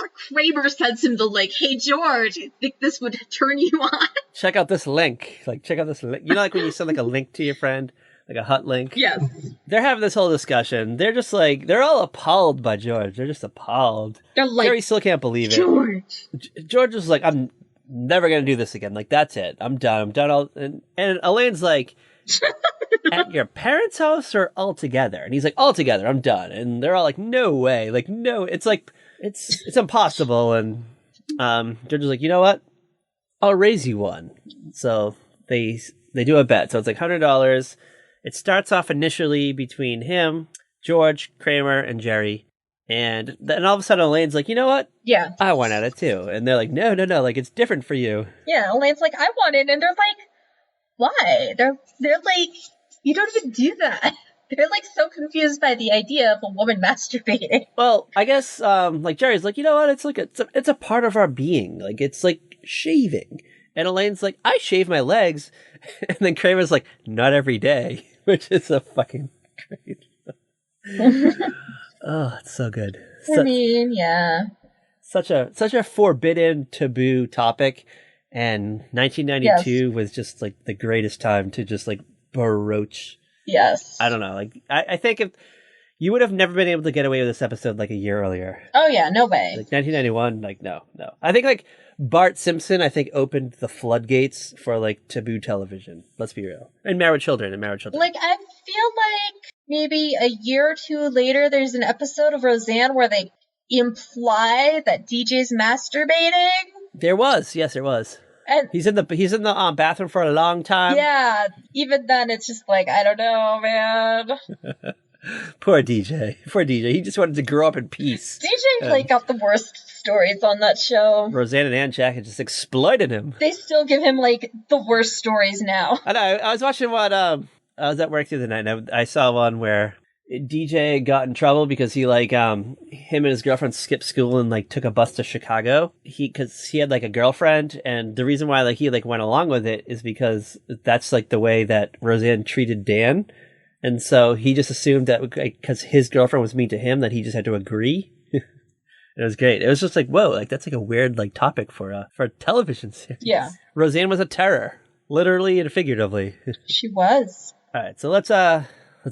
like Kramer sends him the link. Hey, George, I think this would turn you on. Check out this link. Like, check out this link. You know, like when you send like a link to your friend, like a hot link? Yes. They're having this whole discussion. They're just like, they're all appalled by George. They're just appalled. They're like, Jerry still can't believe it. George. George is like, I'm never going to do this again. Like, that's it. I'm done. And Elaine's like, at your parents' house or all together? And he's like, all together. I'm done. And they're all like, no way. Like, no. It's like, it's impossible. And George is like, you know what? I'll raise you one. So they do a bet. So it's like $100. It starts off initially between him, George, Kramer, and Jerry. And then all of a sudden Elaine's like, you know what? Yeah. I want at it too. And they're like, no, like it's different for you. Yeah, Elaine's like, I want it. And they're like, why? They're like, you don't even do that. They're like so confused by the idea of a woman masturbating. Well, I guess like Jerry's like, you know what? It's like it's a part of our being. Like it's like shaving. And Elaine's like, I shave my legs. And then Kramer's like, not every day, which is a fucking great. Oh, it's so good. I mean, yeah. Such a forbidden, taboo topic, and 1992 was just like the greatest time to just like broach. Yes. I don't know. Like I think if you would have never been able to get away with this episode like a year earlier. Oh yeah, no way. Like 1991, like no. I think like Bart Simpson, I think opened the floodgates for like taboo television. Let's be real. And Married Children. Like I feel like maybe a year or two later, there's an episode of Roseanne where they imply that DJ's masturbating. There was, yes, there was. And he's in the bathroom for a long time. Yeah, even then, it's just like, I don't know, man. Poor DJ. He just wanted to grow up in peace. DJ like got the worst stories on that show. Roseanne and Aunt Jack had just exploited him. They still give him like the worst stories now. I know. I was watching one. I was at work the other night, and I saw one where DJ got in trouble because he like him and his girlfriend skipped school and like took a bus to Chicago. Because he had like a girlfriend, and the reason why like he like went along with it is because that's like the way that Roseanne treated Dan. And so he just assumed that because his girlfriend was mean to him, that he just had to agree. It was great. It was just like, whoa, like that's like a weird like topic for a television series. Yeah. Roseanne was a terror, literally and figuratively. She was. All right, so let's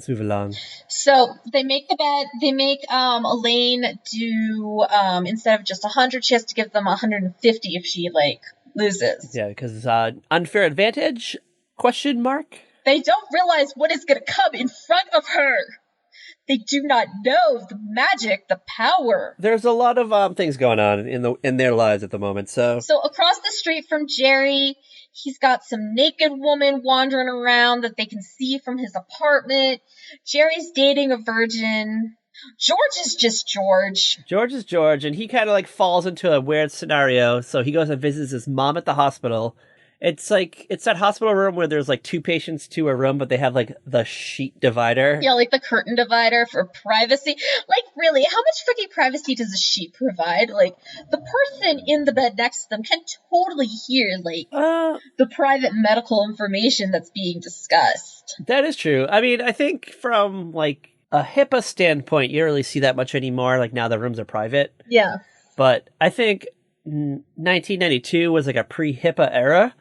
move along. So they make the bet. They make Elaine do instead of just 100, she has to give them 150 if she like loses. Yeah, because unfair advantage? Question mark. They don't realize what is going to come in front of her. They do not know the magic, the power. There's a lot of things going on in their lives at the moment. So across the street from Jerry, he's got some naked woman wandering around that they can see from his apartment. Jerry's dating a virgin. George is just George. George is George, and he kind of like falls into a weird scenario. So he goes and visits his mom at the hospital. It's that hospital room where there's like two patients to a room, but they have like the sheet divider. Yeah, like the curtain divider for privacy. Like, really, how much freaking privacy does a sheet provide? Like, the person in the bed next to them can totally hear, like, the private medical information that's being discussed. That is true. I mean, I think from like a HIPAA standpoint, you don't really see that much anymore. Like now the rooms are private. Yeah. But I think 1992 was like a pre-HIPAA era.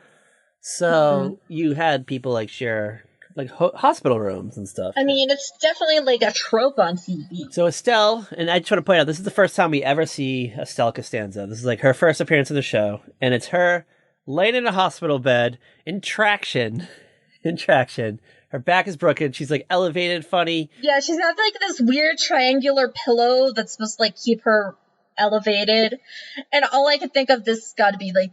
So you had people like share like hospital rooms and stuff. I mean, it's definitely like a trope on TV. So Estelle, and I just want to point out, this is the first time we ever see Estelle Costanza. This is like her first appearance in the show. And it's her laying in a hospital bed in traction. Her back is broken. She's like elevated, funny. Yeah, she's got like this weird triangular pillow that's supposed to like keep her elevated. And all I could think of, this has got to be like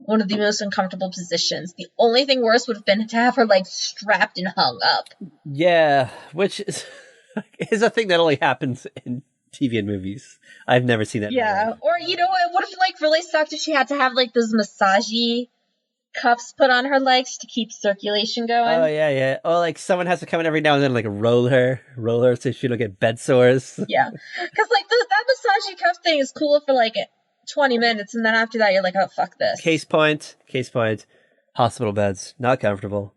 one of the most uncomfortable positions. The only thing worse would have been to have her like strapped and hung up. Yeah, which is a thing that only happens in TV and movies. I've never seen that. Yeah, or you know, it would have like really sucked if she had to have like those massagey cuffs put on her legs to keep circulation going. Oh yeah. Oh, like someone has to come in every now and then, like roll her so she don't get bed sores. Yeah, because like that massagey cuff thing is cool for like 20 minutes, and then after that you're like, oh fuck this. Case point. Hospital beds, not comfortable,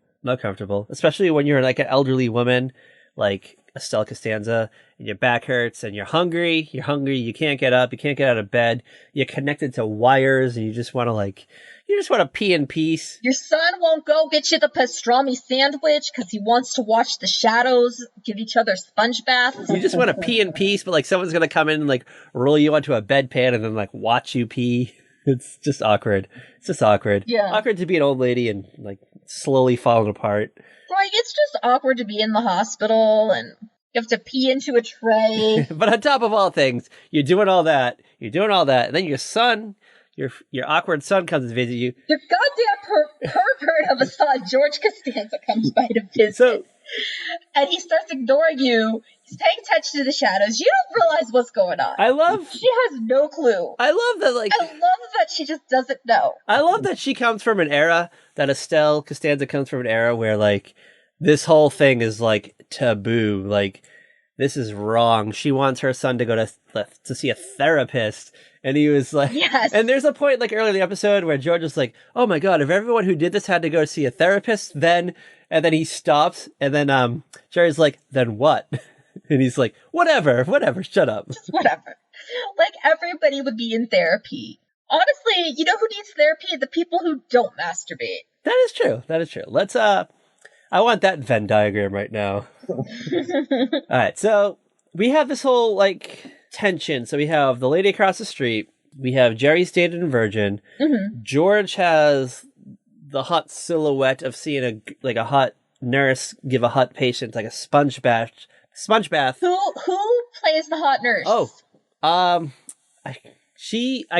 especially when you're like an elderly woman like Estelle Costanza, and your back hurts and you're hungry, you can't get up, you can't get out of bed, you're connected to wires, and you just want to pee in peace. Your son won't go get you the pastrami sandwich because he wants to watch the shadows give each other sponge baths. You just want to pee in peace, but like someone's gonna come in and like roll you onto a bedpan and then like watch you pee. It's just awkward. Yeah. Awkward to be an old lady and like slowly falling apart. Like, it's just awkward to be in the hospital and you have to pee into a tray. But on top of all things, you're doing all that, and then your son your awkward son comes to visit you. Your goddamn pervert of a son, George Costanza, comes by to visit. And he starts ignoring you. He's paying attention to the shadows. You don't realize what's going on. She has no clue. I love that she just doesn't know. I love that she comes from an era, that Estelle Costanza comes from an era where, like, this whole thing is, like, taboo. Like, this is wrong. She wants her son to go to see a therapist. And he was like, yes. And there's a point, like, early in the episode where George is like, oh my God, if everyone who did this had to go see a therapist, and then he stops, and then Jerry's like, then what? And he's like, whatever, shut up. Just whatever. Like, everybody would be in therapy. Honestly, you know who needs therapy? The people who don't masturbate. That is true. Let's, I want that Venn diagram right now. All right, so we have this whole, like, tension. So we have the lady across the street. We have Jerry's dated and virgin. Mm-hmm. George has the hot silhouette of seeing a hot nurse give a hot patient like a sponge bath. Who plays the hot nurse? I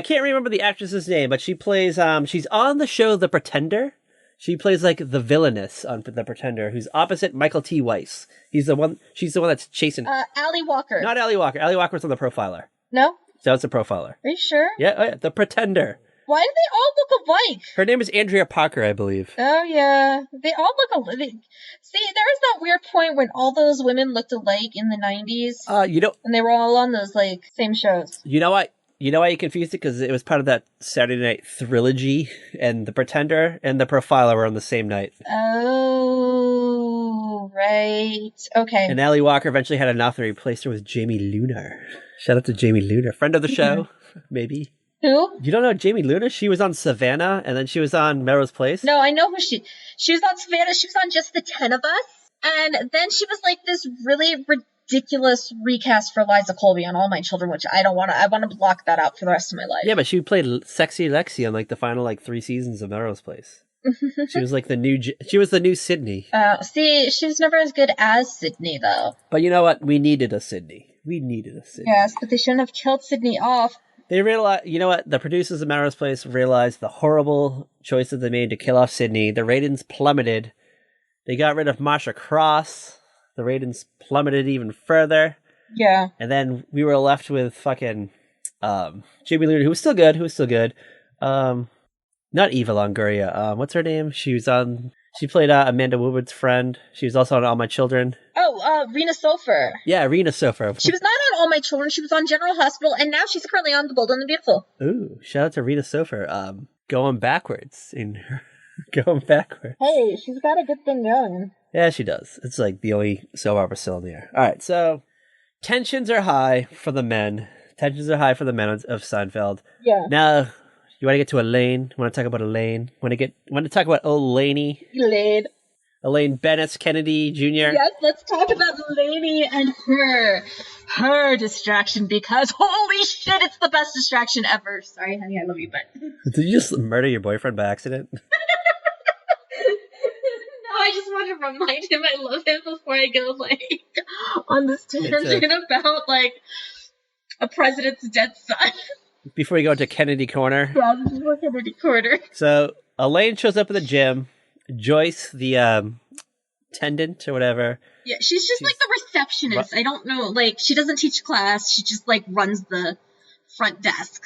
can't remember the actress's name, but she plays she's on the show The Pretender. She plays like the villainess on The Pretender, who's opposite Michael T. Weiss. She's the one that's chasing. Ally Walker. Not Ally Walker. Ally Walker's on The Profiler. No? So it's The Profiler. Are you sure? Yeah, The Pretender. Why do they all look alike? Her name is Andrea Parker, I believe. Oh, yeah. They all look alike. See, there was that weird point when all those women looked alike in the 90s. And they were all on those, like, same shows. You know what? You know why you confused it? Because it was part of that Saturday Night Trilogy, and The Pretender and The Profiler were on the same night. Oh, right. Okay. And Ally Walker eventually had enough and replaced her with Jamie Lunar. Shout out to Jamie Lunar. Friend of the show, maybe. Who? You don't know Jamie Lunar? She was on Savannah, and then she was on Melrose Place. No, I know who she was on Savannah. She was on Just the 10 of Us. And then she was like this really ridiculous recast for Liza Colby on All My Children, which I don't want to. I want to block that out for the rest of my life. Yeah, but she played Sexy Lexi on like the final 3 seasons of Melrose Place. She was like the new Sydney. See, she was never as good as Sydney though. But you know what? We needed a Sydney. Yes, but they shouldn't have killed Sydney off. They realized, you know what? The producers of Melrose Place realized the horrible choices they made to kill off Sydney. The ratings plummeted. They got rid of Marsha Cross. The ratings plummeted even further. Yeah. And then we were left with fucking Jamie Lunar, who was still good. Not Eva Longoria. What's her name? She played Amanda Woodward's friend. She was also on All My Children. Oh, Rena Sofer. Yeah, Rena Sofer. She was not on All My Children. She was on General Hospital, and now she's currently on The Bold and the Beautiful. Ooh, shout out to Rena Sofer. Going backwards in her. Going backwards. Hey, she's got a good thing going. Yeah, she does. It's like the only soap opera still in the air. All right, so tensions are high for the men. Tensions are high for the men of Seinfeld. Yeah. Now, you want to get to Elaine? Want to talk about Elaine? Want to talk about Elaine Bennett Kennedy Jr.? Yes, let's talk about Elaine and her distraction, because holy shit, it's the best distraction ever. Sorry, honey, I love you, but... Did you just murder your boyfriend by accident? No, I just want to remind him I love him before I go, on this tangent about, a president's dead son. Before you go to Kennedy Corner? Yeah, before Kennedy Corner. So, Elaine shows up at the gym. Joyce, the attendant or whatever. Yeah, she's the receptionist. I don't know, she doesn't teach class. She just, runs the front desk.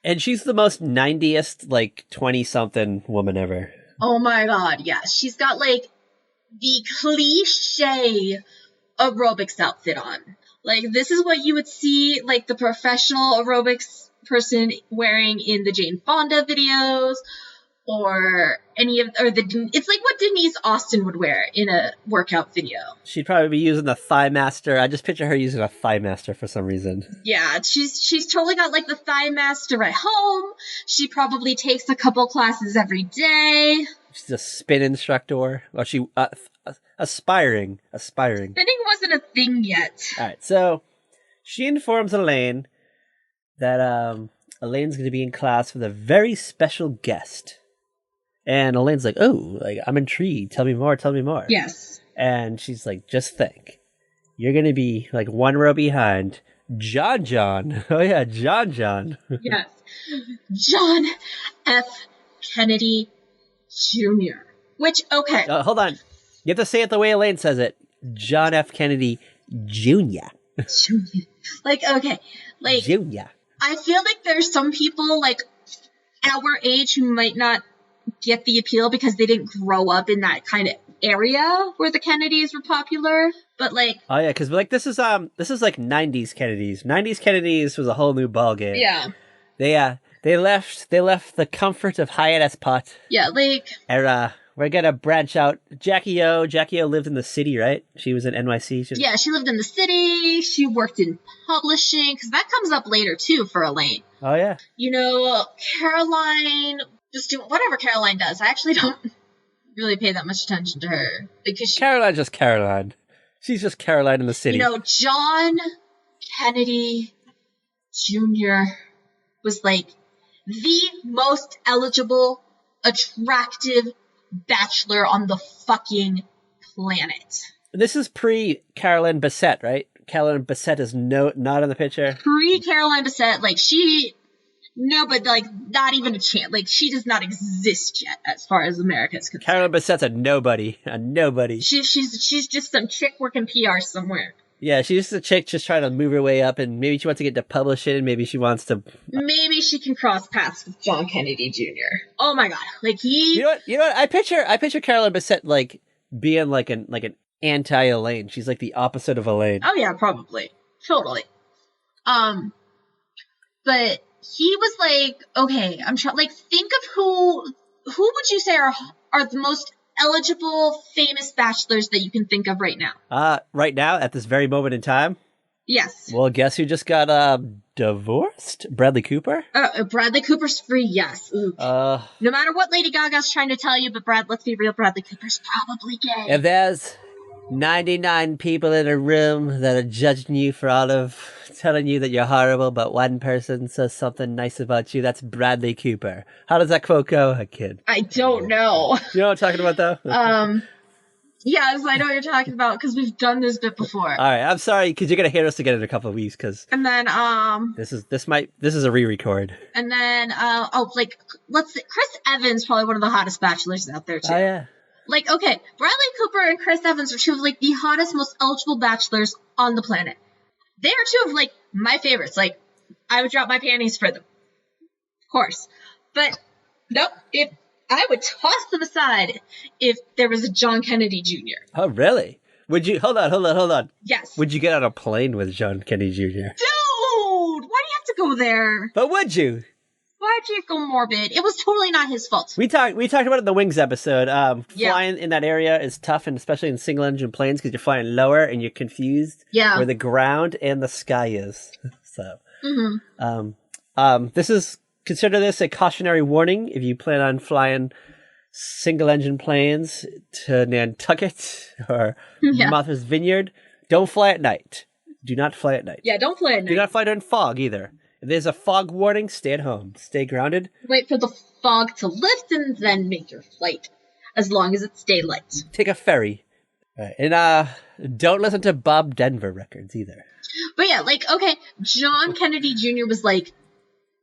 And she's the most 90th, 20-something woman ever. Oh my god, yes. She's got, the cliche aerobics outfit on. This is what you would see, the professional aerobics person wearing in the Jane Fonda videos, or it's what Denise Austin would wear in a workout video. She'd probably be using the Thigh Master. I just picture her using a Thigh Master for some reason. Yeah, she's totally got the Thigh Master at home. She probably takes a couple classes every day. She's a spin instructor. Or she aspiring. Spinning wasn't a thing yet. All right, so she informs Elaine that Elaine's going to be in class with a very special guest. And Elaine's like, oh, I'm intrigued. Tell me more. Yes. And she's like, just think. You're going to be one row behind John. Oh, yeah, John. Yes. John F. Kennedy Jr. Which, okay. Hold on. You have to say it the way Elaine says it. John F. Kennedy Jr. Jr. Like, okay. Like, Jr. I feel like there's some people, like, our age who might not get the appeal because they didn't grow up in that kind of area where the Kennedys were popular. But, like... Oh, yeah, because, like, this is like 90s Kennedys. 90s Kennedys was a whole new ballgame. Yeah. They left the comfort of Hyatt Spot. Yeah, like... We're gonna branch out. Jackie O lived in the city, right? She was in NYC. Yeah, she lived in the city. She worked in publishing, because that comes up later, too, for Elaine. Oh, yeah. You know, Caroline, just do whatever Caroline does. I actually don't really pay that much attention to her. Because Caroline's just Caroline. She's just Caroline in the city. You know, John Kennedy Jr. was, like, the most eligible, attractive bachelor on the fucking planet. This is pre-Caroline Bessette, right? Caroline Bessette is not in the picture. Pre-Caroline Bessette, like, but, like, not even a chance. Like, she does not exist yet, as far as America is concerned. Caroline Bessette's a nobody. She's just some chick working PR somewhere. Yeah, she's just a chick just trying to move her way up, and maybe she wants to get to publishing, maybe she wants to... Maybe she can cross paths with John Kennedy Jr. Oh my god, like he... You know what? I picture Caroline Bessette, like, being like an anti-Elaine. She's like the opposite of Elaine. Oh yeah, probably. Totally. But he was like, okay, I'm trying, like, think of who would you say are the most eligible, famous bachelors that you can think of right now? Right now, at this very moment in time? Yes. Well, guess who just got divorced? Bradley Cooper? Bradley Cooper's free, yes. Ooh. No matter what Lady Gaga's trying to tell you, but let's be real, Bradley Cooper's probably gay. If there's 99 people in a room that are judging you for all of telling you that you're horrible, but one person says something nice about you, that's Bradley Cooper. How does that quote go? A kid. I don't know. You know what I'm talking about, though? Yes, I know what you're talking about, because we've done this bit before. All right, I'm sorry, because you're going to hear us again in a couple of weeks, because... And then, This is a re-record. And then, let's see, Chris Evans, probably one of the hottest bachelors out there, too. Oh, yeah. Like, okay, Bradley Cooper and Chris Evans are two of, like, the hottest, most eligible bachelors on the planet. They are two of, like, my favorites. Like, I would drop my panties for them. Of course. But, nope, I would toss them aside if there was a John Kennedy Jr. Oh, really? Would you... Hold on. Yes. Would you get on a plane with John Kennedy Jr.? Dude! Why do you have to go there? But would you? Why'd you go morbid? It was totally not his fault. We talked about it in the Wings episode. Flying in that area is tough, and especially in single-engine planes, because you're flying lower and you're confused where the ground and the sky is. So, consider this a cautionary warning if you plan on flying single-engine planes to Nantucket or Martha's Vineyard. Don't fly at night. Do not fly at night. Yeah, don't fly at night. Do not fly during fog either. If there's a fog warning, stay at home. Stay grounded. Wait for the fog to lift and then make your flight, as long as it's daylight. Take a ferry. Right. And don't listen to Bob Denver records either. But yeah, like, okay, John Kennedy Jr. was, like,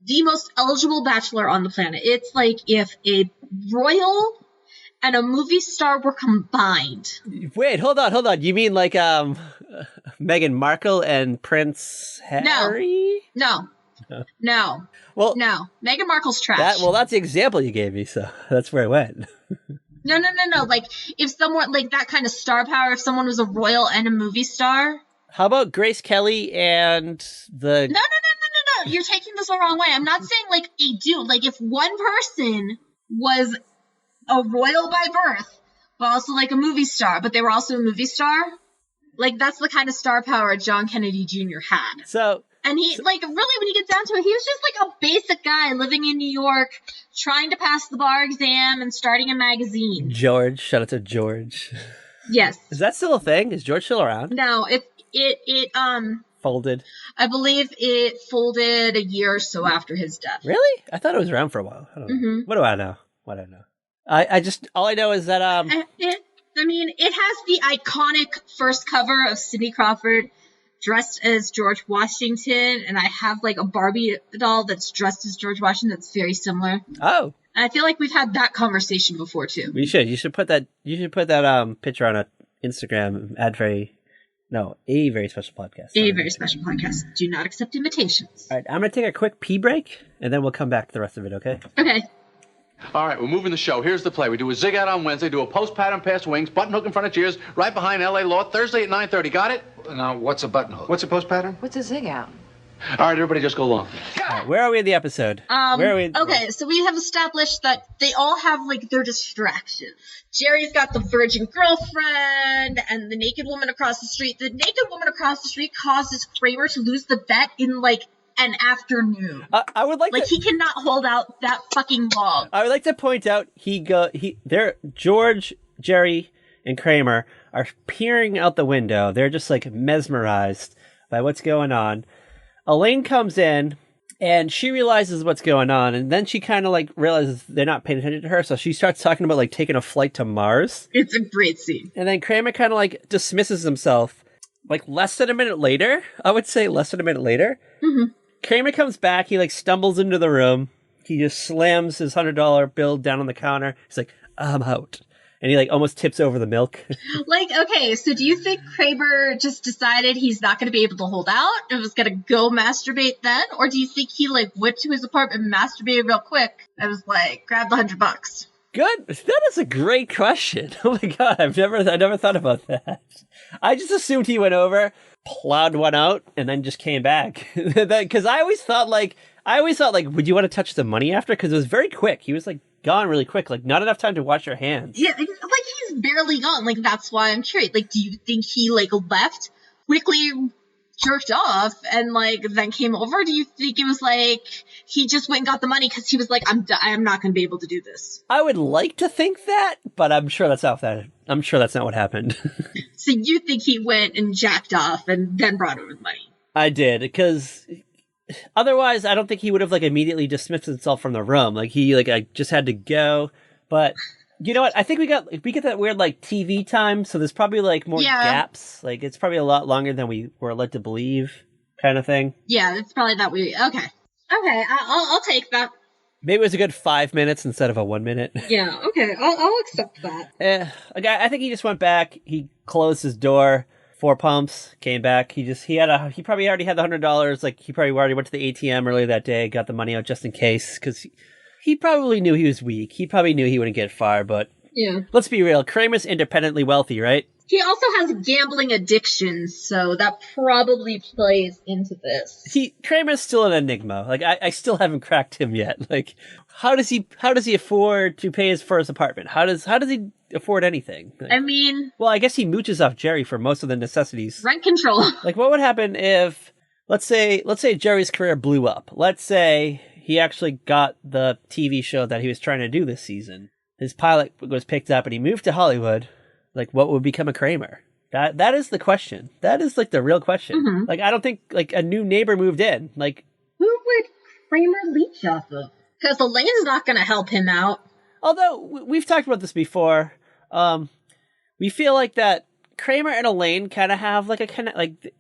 the most eligible bachelor on the planet. It's like if a royal and a movie star were combined. Wait, hold on. You mean like Meghan Markle and Prince Harry? No. Well, no. Meghan Markle's trash. That's the example you gave me, so that's where I went. No. Like, if someone, like, that kind of star power, if someone was a royal and a movie star. How about Grace Kelly and the... No. You're taking this the wrong way. I'm not saying, like, a dude. Like, if one person was a royal by birth, but also, like, a movie star, but they were also a movie star, like, that's the kind of star power John Kennedy Jr. had. And he, like, really, when you get down to it, he was just, like, a basic guy living in New York, trying to pass the bar exam and starting a magazine. George. Shout out to George. Yes. Is that still a thing? Is George still around? No, it folded. I believe it folded a year or so after his death. Really? I thought it was around for a while. I don't know. What do I know? I just, all I know is that, it has the iconic first cover of Cindy Crawford dressed as George Washington, and I have like a Barbie doll that's dressed as George Washington that's very similar. Oh. And I feel like we've had that conversation before too. We should. You should put that picture on a Instagram a very special podcast. A very special podcast. Do not accept invitations. All right, I'm going to take a quick pee break, and then we'll come back to the rest of it, okay? Okay. All right, we're moving the show. Here's the play. We do a zig out on Wednesday, do a post pattern past wings, button hook in front of cheers, right behind L.A. Law, Thursday at 9:30. Got it? Now, what's a button hook? What's a post pattern? What's a zig out? All right, everybody just go along. All right, where are we in the episode? Where are we? Okay, so we have established that they all have, like, their distractions. Jerry's got the virgin girlfriend and the naked woman across the street. The naked woman across the street causes Kramer to lose the bet in, like, an afternoon. I would like he cannot hold out that fucking long. I would like to point out George, Jerry, and Kramer are peering out the window. They're just, like, mesmerized by what's going on. Elaine comes in, and she realizes what's going on, and then she kind of, like, realizes they're not paying attention to her, so she starts talking about, like, taking a flight to Mars. It's a great scene. And then Kramer kind of, like, dismisses himself. Like, less than a minute later, Mm-hmm. Kramer comes back, he, like, stumbles into the room, he just slams his $100 bill down on the counter, he's like, I'm out. And he, like, almost tips over the milk. Like, okay, so do you think Kramer just decided he's not going to be able to hold out and was going to go masturbate then? Or do you think he, like, went to his apartment and masturbated real quick and was like, grab the $100? Good. That is a great question. Oh my god, I never thought about that. I just assumed he went over, plowed one out, and then just came back. Because I always thought, like, would you want to touch the money after? Because it was very quick. He was, like, gone really quick. Like, not enough time to wash your hands. Yeah, like, he's barely gone. Like, that's why I'm curious. Like, do you think he, like, left, quickly jerked off, and, like, then came over? Do you think it was, like, he just went and got the money because he was like, I'm not going to be able to do this? I would like to think that, but I'm sure that's not what happened. So you think he went and jacked off and then brought over the money? I did, because otherwise I don't think he would have, like, immediately dismissed himself from the room. Like, he, like, I just had to go. But you know what? I think we get that weird, like, TV time, so there's probably, like, more gaps. Like, it's probably a lot longer than we were led to believe, kind of thing. Yeah, it's probably that we. Okay, I'll take that. Maybe it was a good 5 minutes instead of a 1 minute. Yeah, okay, I'll accept that. I think he just went back. He closed his door. 4 pumps, came back. He probably already had the $100. Like, he probably already went to the ATM earlier that day, got the money out just in case, because he probably knew he was weak. He probably knew he wouldn't get far, but yeah. Let's be real. Kramer's independently wealthy, right? He also has gambling addiction, so that probably plays into this. Kramer's still an enigma. Like, I still haven't cracked him yet. Like, how does he afford to pay for his apartment? How does he afford anything? Like, I mean, well, I guess he mooches off Jerry for most of the necessities. Rent control. Like, what would happen if, let's say Jerry's career blew up. Let's say he actually got the TV show that he was trying to do this season. His pilot was picked up and he moved to Hollywood. Like, what would become of Kramer? That is the question. That is, like, the real question. Mm-hmm. Like, I don't think, like, a new neighbor moved in. Like, who would Kramer leech off of? Because Elaine's not going to help him out. Although, we've talked about this before. We feel like that Kramer and Elaine kind of have, like,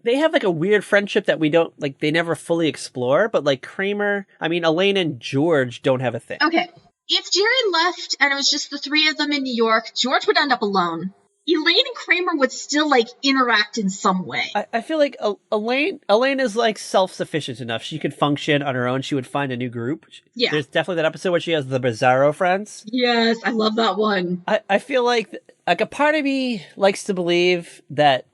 they have, like, a weird friendship that we don't, like, they never fully explore. But, like, Elaine and George don't have a thing. Okay. If Jerry left and it was just the three of them in New York, George would end up alone. Elaine and Kramer would still, like, interact in some way. I feel like Elaine is, like, self-sufficient enough. She could function on her own. She would find a new group. Yeah. There's definitely that episode where she has the Bizarro friends. Yes, I love that one. I feel like a part of me likes to believe that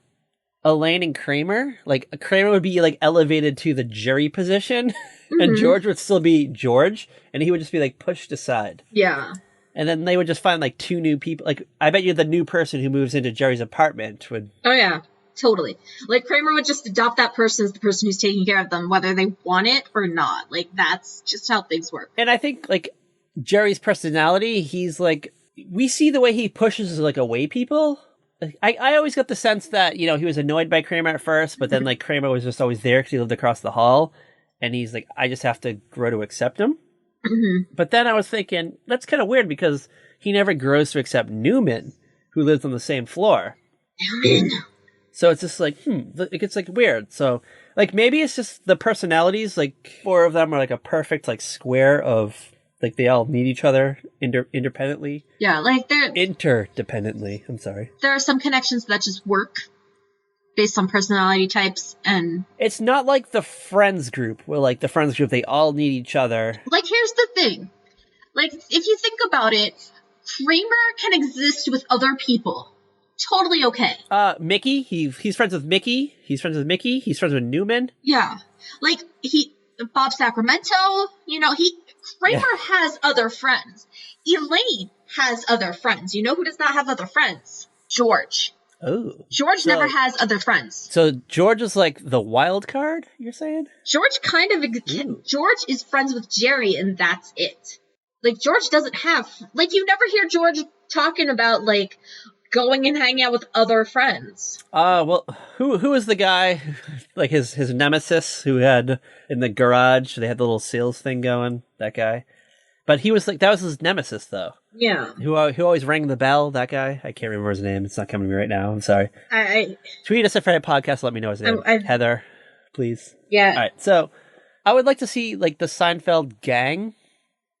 Elaine and Kramer would be, like, elevated to the Jerry position, mm-hmm. and George would still be George, and he would just be, like, pushed aside. Yeah. And then they would just find, like, 2 new people. Like, I bet you the new person who moves into Jerry's apartment would... Oh, yeah. Totally. Like, Kramer would just adopt that person as the person who's taking care of them, whether they want it or not. Like, that's just how things work. And I think, like, Jerry's personality, he's, like... We see the way he pushes, like, away people. I always got the sense that, you know, he was annoyed by Kramer at first, but then, like, Kramer was just always there because he lived across the hall. And he's like, I just have to grow to accept him. Mm-hmm. But then I was thinking, that's kind of weird because he never grows to accept Newman, who lives on the same floor. Newman. So it's just like, it gets like weird. So like maybe it's just the personalities, like 4 of them are like a perfect like square of like they all need each other independently. Yeah, like interdependently. I'm sorry. There are some connections that just work based on personality types, and it's not like the Friends group where like the Friends group they all need each other. Like here's the thing. Like if you think about it, Kramer can exist with other people. Totally okay. Mickey, he's friends with Mickey. He's friends with Mickey. He's friends with Newman. Yeah. Like Bob Sacramento, Kramer has other friends. Elaine has other friends. You know who does not have other friends? George. Oh. George never has other friends. So George is like the wild card, you're saying? George George is friends with Jerry and that's it. Like George doesn't have, like you never hear George talking about like going and hanging out with other friends. Well, who is the guy, like his nemesis who had in the garage, they had the little sales thing going, that guy? But he was like, that was his nemesis though. Yeah. Who always rang the bell, that guy? I can't remember his name. It's not coming to me right now. I'm sorry. Tweet us at Friday Podcast, let me know his name. Heather, please. Yeah. All right, so I would like to see like the Seinfeld gang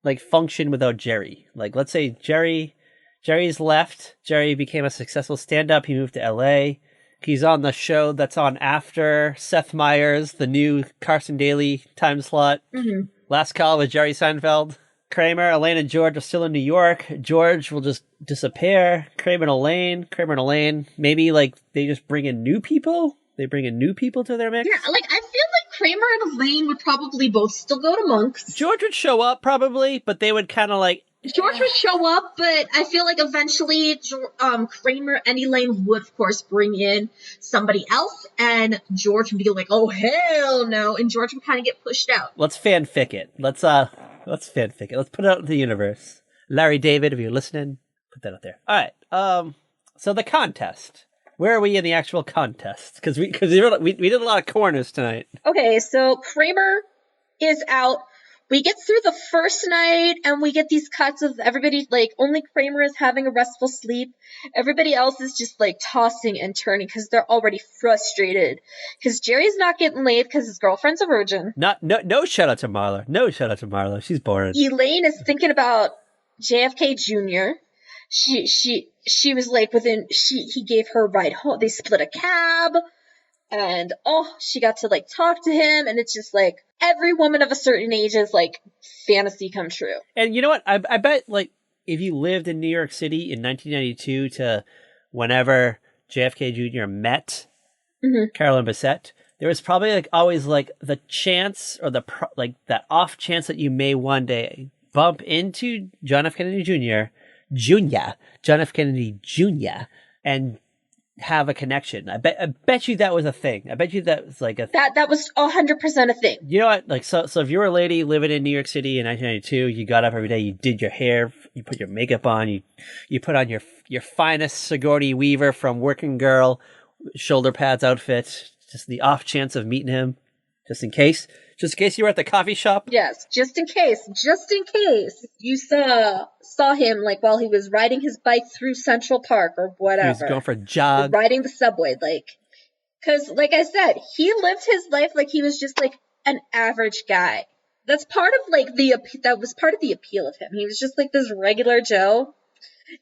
like function without Jerry. Like let's say Jerry's left. Jerry became a successful stand-up. He moved to LA. He's on the show that's on after Seth Meyers, the new Carson Daly time slot. Mm-hmm. Last Call with Jerry Seinfeld. Kramer, Elaine, and George are still in New York. George will just disappear. Kramer and Elaine, maybe like they just bring in new people? They bring in new people to their mix? Yeah, like I feel like Kramer and Elaine would probably both still go to Monk's. George would show up probably, but they would kind of like... George would show up, but I feel like eventually Kramer and Elaine would, of course, bring in somebody else, and George would be like, oh, hell no, and George would kind of get pushed out. Let's fanfic it. Let's fanfic it. Let's put it out in the universe. Larry David, if you're listening, put that out there. All right. So the contest. Where are we in the actual contest? Because we did a lot of corners tonight. Okay, so Kramer is out. We get through the first night, and we get these cuts of everybody, like, only Kramer is having a restful sleep. Everybody else is just, like, tossing and turning because they're already frustrated. Because Jerry's not getting laid because his girlfriend's a virgin. No shout out to Marla. No shout out to Marla. She's boring. Elaine is thinking about JFK Jr. She was, like, he gave her a ride home. They split a cab. And, she got to, like, talk to him, and it's just, like, every woman of a certain age is, like, fantasy come true. And you know what? I bet, like, if you lived in New York City in 1992 to whenever JFK Jr. met Carolyn Bessette, there was probably, like, always, like, the chance or that off chance that you may one day bump into John F. Kennedy John F. Kennedy Jr., and have a connection. I bet you that was a thing. I bet you that was like a that was 100% a thing. You know what? Like so if you were a lady living in New York City in 1992, you got up every day, you did your hair, you put your makeup on, you put on your finest Sigourney Weaver from Working Girl shoulder pads outfit, just the off chance of meeting him, just in case you were at the coffee shop. Yes, just in case you saw him, like, while he was riding his bike through Central Park or whatever. He was going for a jog. Or riding the subway, like, because, like I said, he lived his life like he was just, like, an average guy. That's part of, like, that was part of the appeal of him. He was just, like, this regular Joe,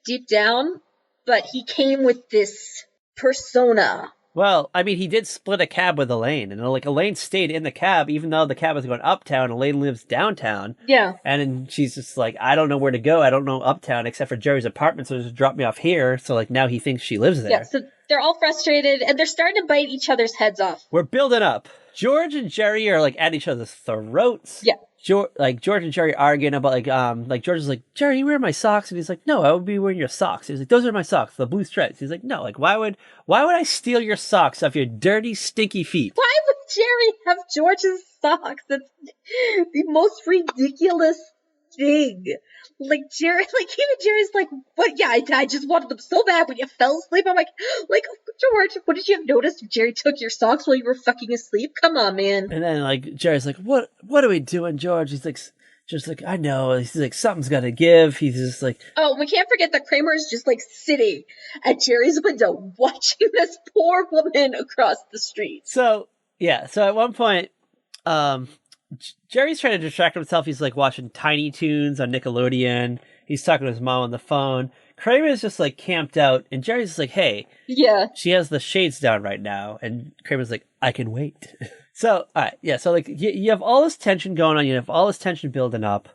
deep down, but he came with this persona. Well, I mean, he did split a cab with Elaine, and like Elaine stayed in the cab, even though the cab was going uptown. Elaine lives downtown. Yeah. And then she's just like, I don't know where to go. I don't know uptown except for Jerry's apartment, so just drop me off here. So like now he thinks she lives there. Yeah, so they're all frustrated, and they're starting to bite each other's heads off. We're building up. George and Jerry are like at each other's throats. Yeah. George and Jerry arguing about like George is like, Jerry, you wear my socks? And he's like, no, I would be wearing your socks. He's like, those are my socks, the blue stripes. He's like, no, like why would I steal your socks off your dirty, stinky feet? Why would Jerry have George's socks? That's the most ridiculous thing. Like Jerry's like, what? Yeah, I just wanted them so bad when you fell asleep. I'm like George, what did you have noticed? Jerry took your socks while you were fucking asleep? Come on, man. And then like Jerry's like, what are we doing, George? He's like, Just like, I know. He's like, something's got to give. He's just like... Oh, we can't forget that Kramer is just, like, sitting at Jerry's window watching this poor woman across the street. So, yeah. So at one point, Jerry's trying to distract himself. He's, like, watching Tiny Toons on Nickelodeon. He's talking to his mom on the phone. Kramer is just, like, camped out. And Jerry's just like, hey. Yeah. She has the shades down right now. And Kramer's like, I can wait. So, all right, yeah, so, like, you have all this tension going on. You have all this tension building up.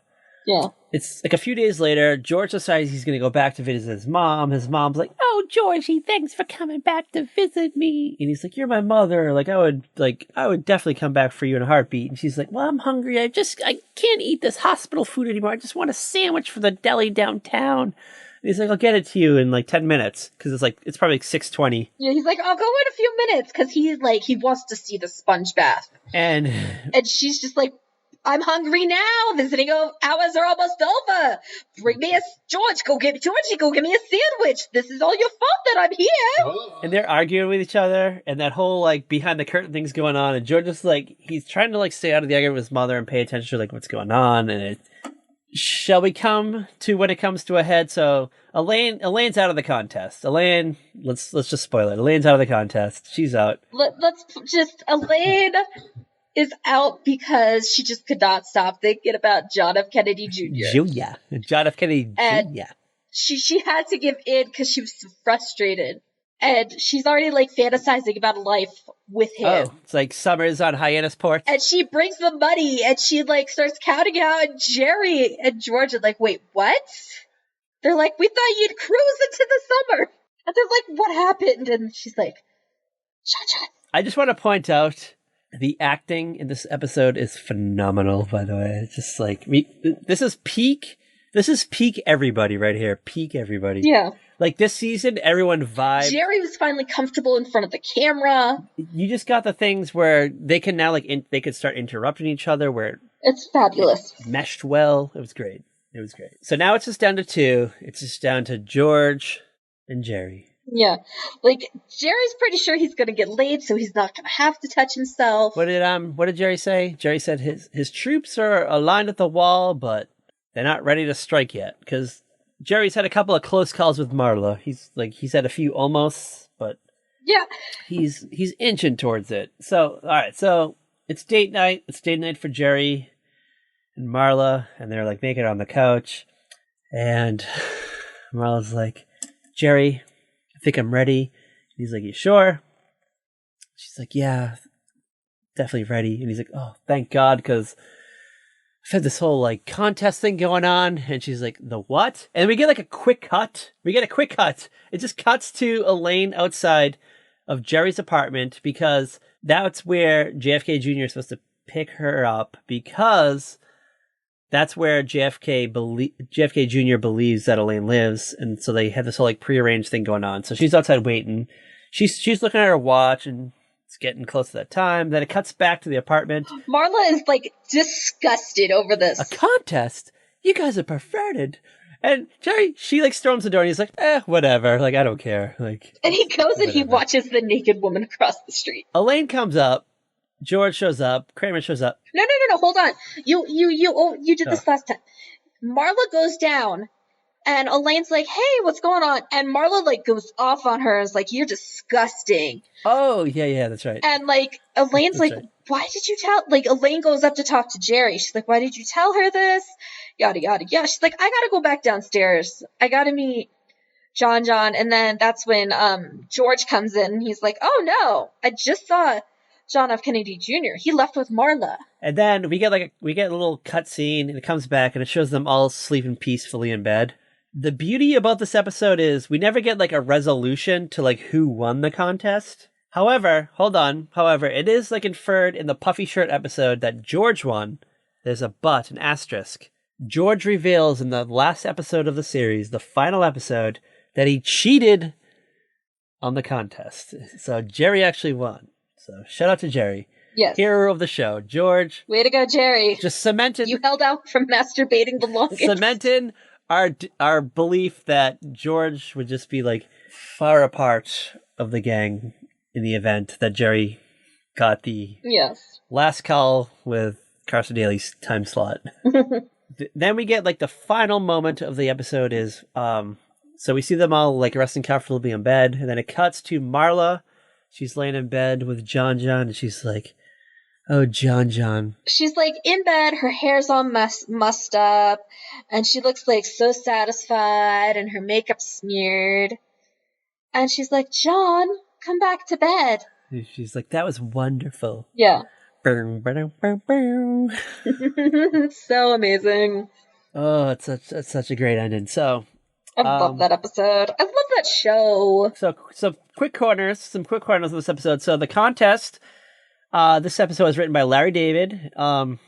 Yeah. It's, like, a few days later, George decides he's going to go back to visit his mom. His mom's like, oh, Georgie, thanks for coming back to visit me. And he's like, you're my mother. Like, I would definitely come back for you in a heartbeat. And she's like, well, I'm hungry. I can't eat this hospital food anymore. I just want a sandwich from the deli downtown. And he's like, I'll get it to you in, like, 10 minutes. Because it's probably, like, 6:20. Yeah, he's like, I'll go in a few minutes. Because he wants to see the sponge bath. And she's just like, I'm hungry now. Visiting hours are almost over. Bring me Georgie, go get me a sandwich. This is all your fault that I'm here. And they're arguing with each other. And that whole, like, behind the curtain thing's going on. And George is, like, he's trying to, like, stay out of the argument with his mother and pay attention to, like, what's going on. And shall we come to when it comes to a head? So Elaine's out of the contest. Elaine, let's just spoil it. Elaine's out of the contest. She's out. Elaine is out because she just could not stop thinking about John F. Kennedy Jr. John F. Kennedy Jr. She had to give in because she was so frustrated. And she's already, like, fantasizing about a life with him. Oh, it's like Summers on Hyannisport. And she brings the money, and she, like, starts counting out, and Jerry and George are like, wait, what? They're like, we thought you'd cruise into the summer. And they're like, what happened? And she's like, John. I just want to point out, the acting in this episode is phenomenal, by the way. It's just like, this is peak everybody right here. Peak everybody. Yeah. Like, this season, everyone vibed. Jerry was finally comfortable in front of the camera. You just got the things where they can now, like, they could start interrupting each other, where... It's fabulous. It meshed well. It was great. So now it's just down to two. It's just down to George and Jerry. Yeah. Like, Jerry's pretty sure he's going to get laid, so he's not going to have to touch himself. What did Jerry say? Jerry said his troops are aligned at the wall, but they're not ready to strike yet, because... Jerry's had a couple of close calls with Marla. He's had a few almosts, but yeah, he's inching towards it. So, all right, so it's date night. It's date night for Jerry and Marla, and they're like making it on the couch. And Marla's like, Jerry, I think I'm ready. And he's like, you sure? She's like, yeah, definitely ready. And he's like, oh, thank God, because I've had this whole, like, contest thing going on. And she's like, the what? And we get, like, a quick cut. It just cuts to Elaine outside of Jerry's apartment, because that's where JFK Jr. is supposed to pick her up, because that's where JFK Jr. believes that Elaine lives. And so they have this whole, like, prearranged thing going on. So she's outside waiting. She's looking at her watch, and it's getting close to that time. Then it cuts back to the apartment. Marla is, like, disgusted over this. A contest? You guys are perverted. And Jerry, she, like, storms the door, and he's like, whatever. Like, I don't care. Like, and he goes and he watches the naked woman across the street. Elaine comes up. George shows up. Kramer shows up. No. Hold on. You did this last time. Marla goes down. And Elaine's like, hey, what's going on? And Marla, like, goes off on her and is like, you're disgusting. Oh, yeah, that's right. And, like, Elaine's like, right. Why did you tell... Like, Elaine goes up to talk to Jerry. She's like, why did you tell her this? Yada, yada, yada. She's like, I gotta go back downstairs. I gotta meet John. And then that's when George comes in. And he's like, oh, no. I just saw John F. Kennedy Jr. He left with Marla. And then we get a little cutscene, and it comes back, and it shows them all sleeping peacefully in bed. The beauty about this episode is we never get, like, a resolution to, like, who won the contest. However, it is, like, inferred in the puffy shirt episode that George won. There's a but, an asterisk. George reveals in the last episode of the series, the final episode, that he cheated on the contest. So Jerry actually won. So shout out to Jerry. Yes. Hero of the show. George. Way to go, Jerry. Just cemented. You held out from masturbating the longest. Cementing our belief that George would just be, like, far apart of the gang in the event that Jerry got the last call with Carson Daly's time slot. then we get like the final moment of the episode is so we see them all like resting comfortably in bed, and then it cuts to Marla. She's laying in bed with John, and she's like, "Oh, John." She's like in bed, her hair's all mussed up, and she looks like so satisfied, and her makeup's smeared. And she's like, "John, come back to bed." And she's like, "That was wonderful." Yeah. Boom, boom, boom, boom. It's so amazing. Oh, it's such a great ending. So I love that episode. I love that show. So some quick corners of this episode. So the contest, this episode was written by Larry David, and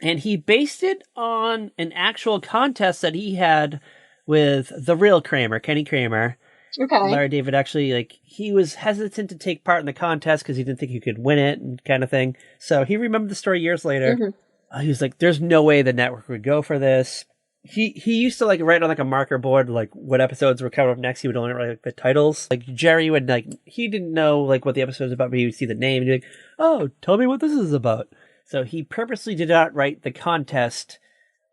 he based it on an actual contest that he had with the real Kramer, Kenny Kramer. Okay. Larry David actually, he was hesitant to take part in the contest because he didn't think he could win it and kind of thing. So he remembered the story years later. Mm-hmm. He was like, there's no way the network would go for this. He used to write on a marker board what episodes were coming up next. He would only write the titles. Jerry would he didn't know what the episode was about, but he would see the name and he'd be like, "Oh, tell me what this is about." So he purposely did not write the contest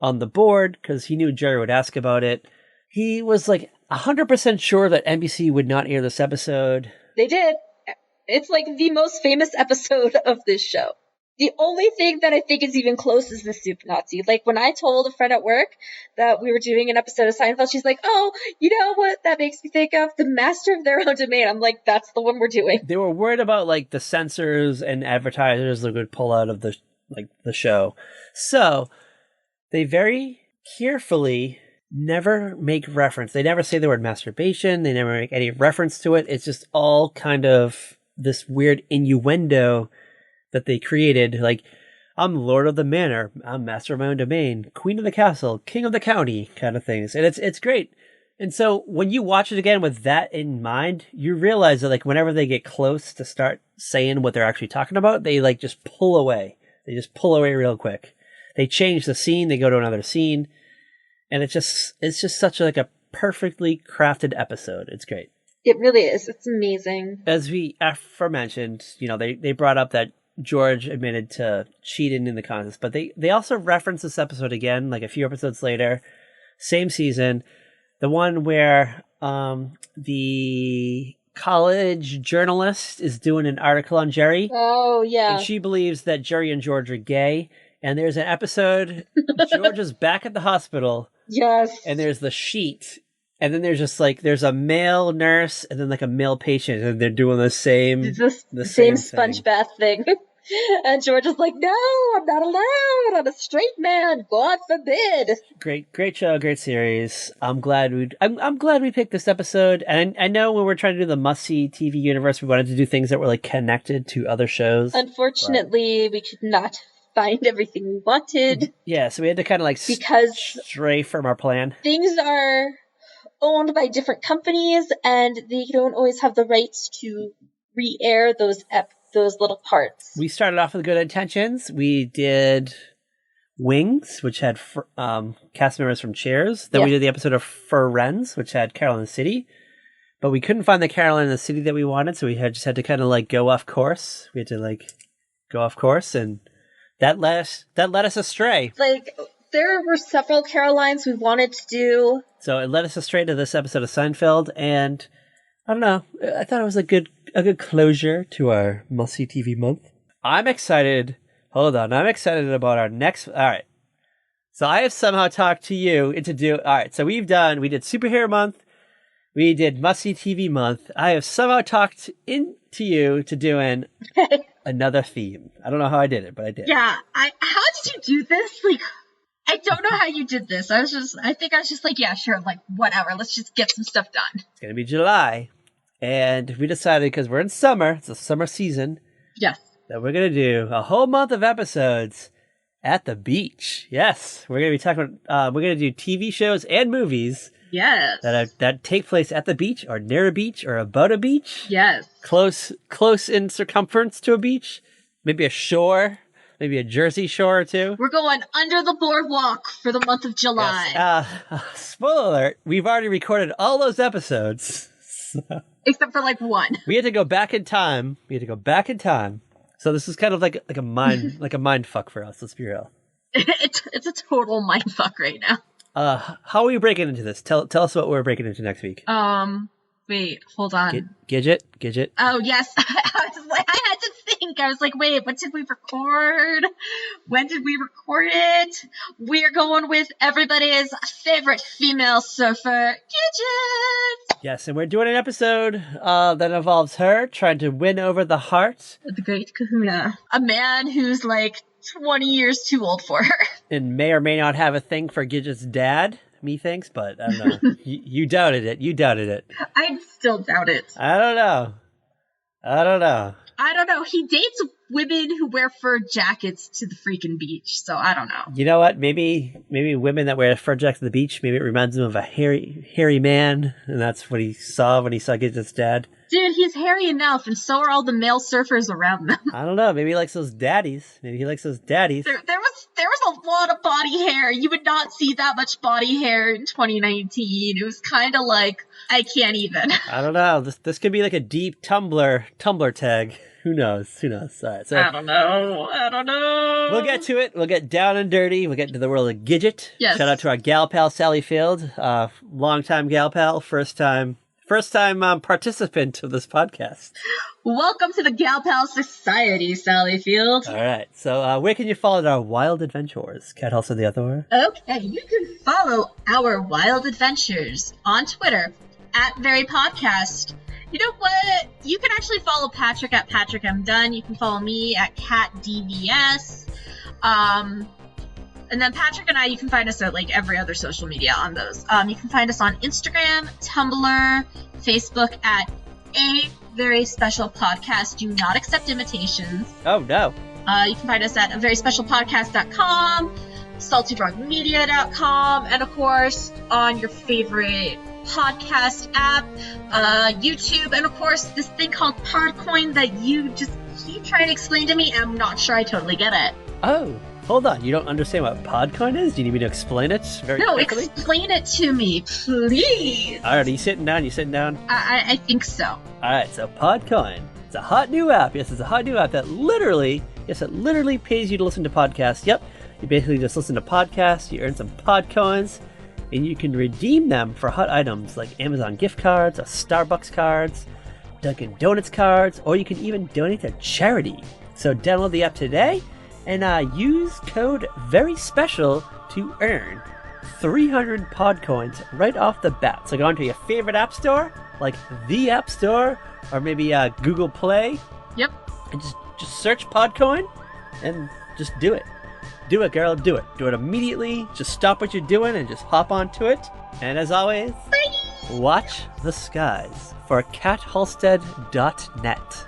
on the board because he knew Jerry would ask about it. He was 100% sure that NBC would not air this episode. They did. It's the most famous episode of this show. The only thing that I think is even close is the Soup Nazi. When I told a friend at work that we were doing an episode of Seinfeld, she's like, "Oh, you know what that makes me think of? The Master of Their Own Domain." I'm like, that's the one we're doing. They were worried about the censors and advertisers that would pull out of the show. So they very carefully never make reference. They never say the word masturbation. They never make any reference to it. It's just all kind of this weird innuendo that they created. I'm Lord of the Manor, I'm Master of My Own Domain, Queen of the Castle, King of the County kind of things. And it's great. And so when you watch it again with that in mind, you realize that whenever they get close to start saying what they're actually talking about, they just pull away. They just pull away real quick. They change the scene, they go to another scene. And it's just such a perfectly crafted episode. It's great. It really is. It's amazing. As we aforementioned, they brought up that George admitted to cheating in the contest, but they also reference this episode again, a few episodes later, same season, the one where the college journalist is doing an article on Jerry. Oh, yeah. And she believes that Jerry and George are gay. And there's an episode, George is back at the hospital. Yes. And there's the sheet. And then there's just there's a male nurse and then a male patient, and they're doing the same sponge bath thing. And George is like, "No, I'm not allowed. I'm a straight man. God forbid." Great show, great series. I'm glad we picked this episode. And I know when we're trying to do the must-see TV universe, we wanted to do things that were connected to other shows. Unfortunately, we could not find everything we wanted. Yeah, so we had to kind of because stray from our plan. Things are owned by different companies, and they don't always have the rights to re-air those little parts. We started off with good intentions. We did Wings, which had cast members from Cheers. Then we did the episode of Friends, which had Carol in the City. But we couldn't find the Carol in the City that we wanted, so we just had to kind of go off course. We had to go off course, and that led us astray. There were several Carolines we wanted to do. So it led us astray to this episode of Seinfeld, and I don't know. I thought it was a good closure to our must-see TV month. I'm excited. Hold on. I'm excited about our next... All right. So I have somehow talked to you into do... All right. So we did Superhero Month. We did must-see TV month. I have somehow talked into you to doing another theme. I don't know how I did it, but I did. Yeah. How did you do this? I don't know how you did this. I think I was just yeah, sure, whatever. Let's just get some stuff done. It's going to be July. And we decided, because we're in summer, it's a summer season. Yes. That we're going to do a whole month of episodes at the beach. Yes. We're going to be talking about, we're going to do TV shows and movies. Yes. That take place at the beach or near a beach or about a beach. Yes. Close in circumference to a beach. Maybe a shore. Maybe a Jersey Shore or two. We're going under the boardwalk for the month of July. Yes. Spoiler alert, we've already recorded all those episodes. Except for one. We had to go back in time. So this is kind of like a mind fuck for us, let's be real. It's a total mindfuck right now. How are we breaking into this? Tell us what we're breaking into next week. Wait, hold on. Gidget. Oh, yes. I was like, I had to think. I was like, wait, what did we record? When did we record it? We're going with everybody's favorite female surfer, Gidget. Yes, and we're doing an episode that involves her trying to win over the heart. The great kahuna. A man who's like 20 years too old for her. And may or may not have a thing for Gidget's dad, methinks, but I don't know. You doubted it. I still doubt it. I don't know. He dates women who wear fur jackets to the freaking beach, so I don't know. You know what? Maybe women that wear fur jackets to the beach, maybe it reminds him of a hairy man, and that's what he saw when he saw Gidget's dad. Dude, he's hairy enough, and so are all the male surfers around them. I don't know. Maybe he likes those daddies. There was a lot of body hair. You would not see that much body hair in 2019. It was kind of like, I can't even. I don't know. This could be like a deep Tumblr tag. Who knows? All right, so I don't know. We'll get to it. We'll get down and dirty. We'll get into the world of Gidget. Yes. Shout out to our gal pal, Sally Field. Long-time gal pal, first time participant of this podcast. Welcome to the Gal Pal Society, Sally Field. All right. So where can you follow our wild adventures? Cat also the other way. Okay, you can follow our wild adventures on Twitter at Very Podcast. You know what? You can actually follow Patrick at Patrick M. Dunn. You can follow me at CatDVS. And then Patrick and I, you can find us at like every other social media on those. You can find us on Instagram, Tumblr, Facebook at A Very Special Podcast. Do not accept invitations. Oh, no. You can find us at averyspecialpodcast.com, saltydrugmedia.com, and of course on your favorite podcast app, YouTube, and of course this thing called Podcoin that you just keep trying to explain to me. I'm not sure I totally get it. Oh, hold on. You don't understand what Podcoin is? Do you need me to explain it very quickly? No, explain it to me, please. All right, are you sitting down? I think so. All right, so Podcoin. It's a hot new app. Yes, it's a hot new app that literally pays you to listen to podcasts. Yep, you basically just listen to podcasts, you earn some Podcoins, and you can redeem them for hot items like Amazon gift cards, or Starbucks cards, Dunkin' Donuts cards, or you can even donate to charity. So download the app today and use code VERYSPECIAL to earn 300 Podcoins right off the bat. So go onto your favorite app store, like the App Store, or maybe Google Play. Yep. And just search Podcoin and just do it. Do it, girl. Do it. Do it immediately. Just stop what you're doing and just hop onto it. And as always, bye. Watch the skies for cathalstead.net.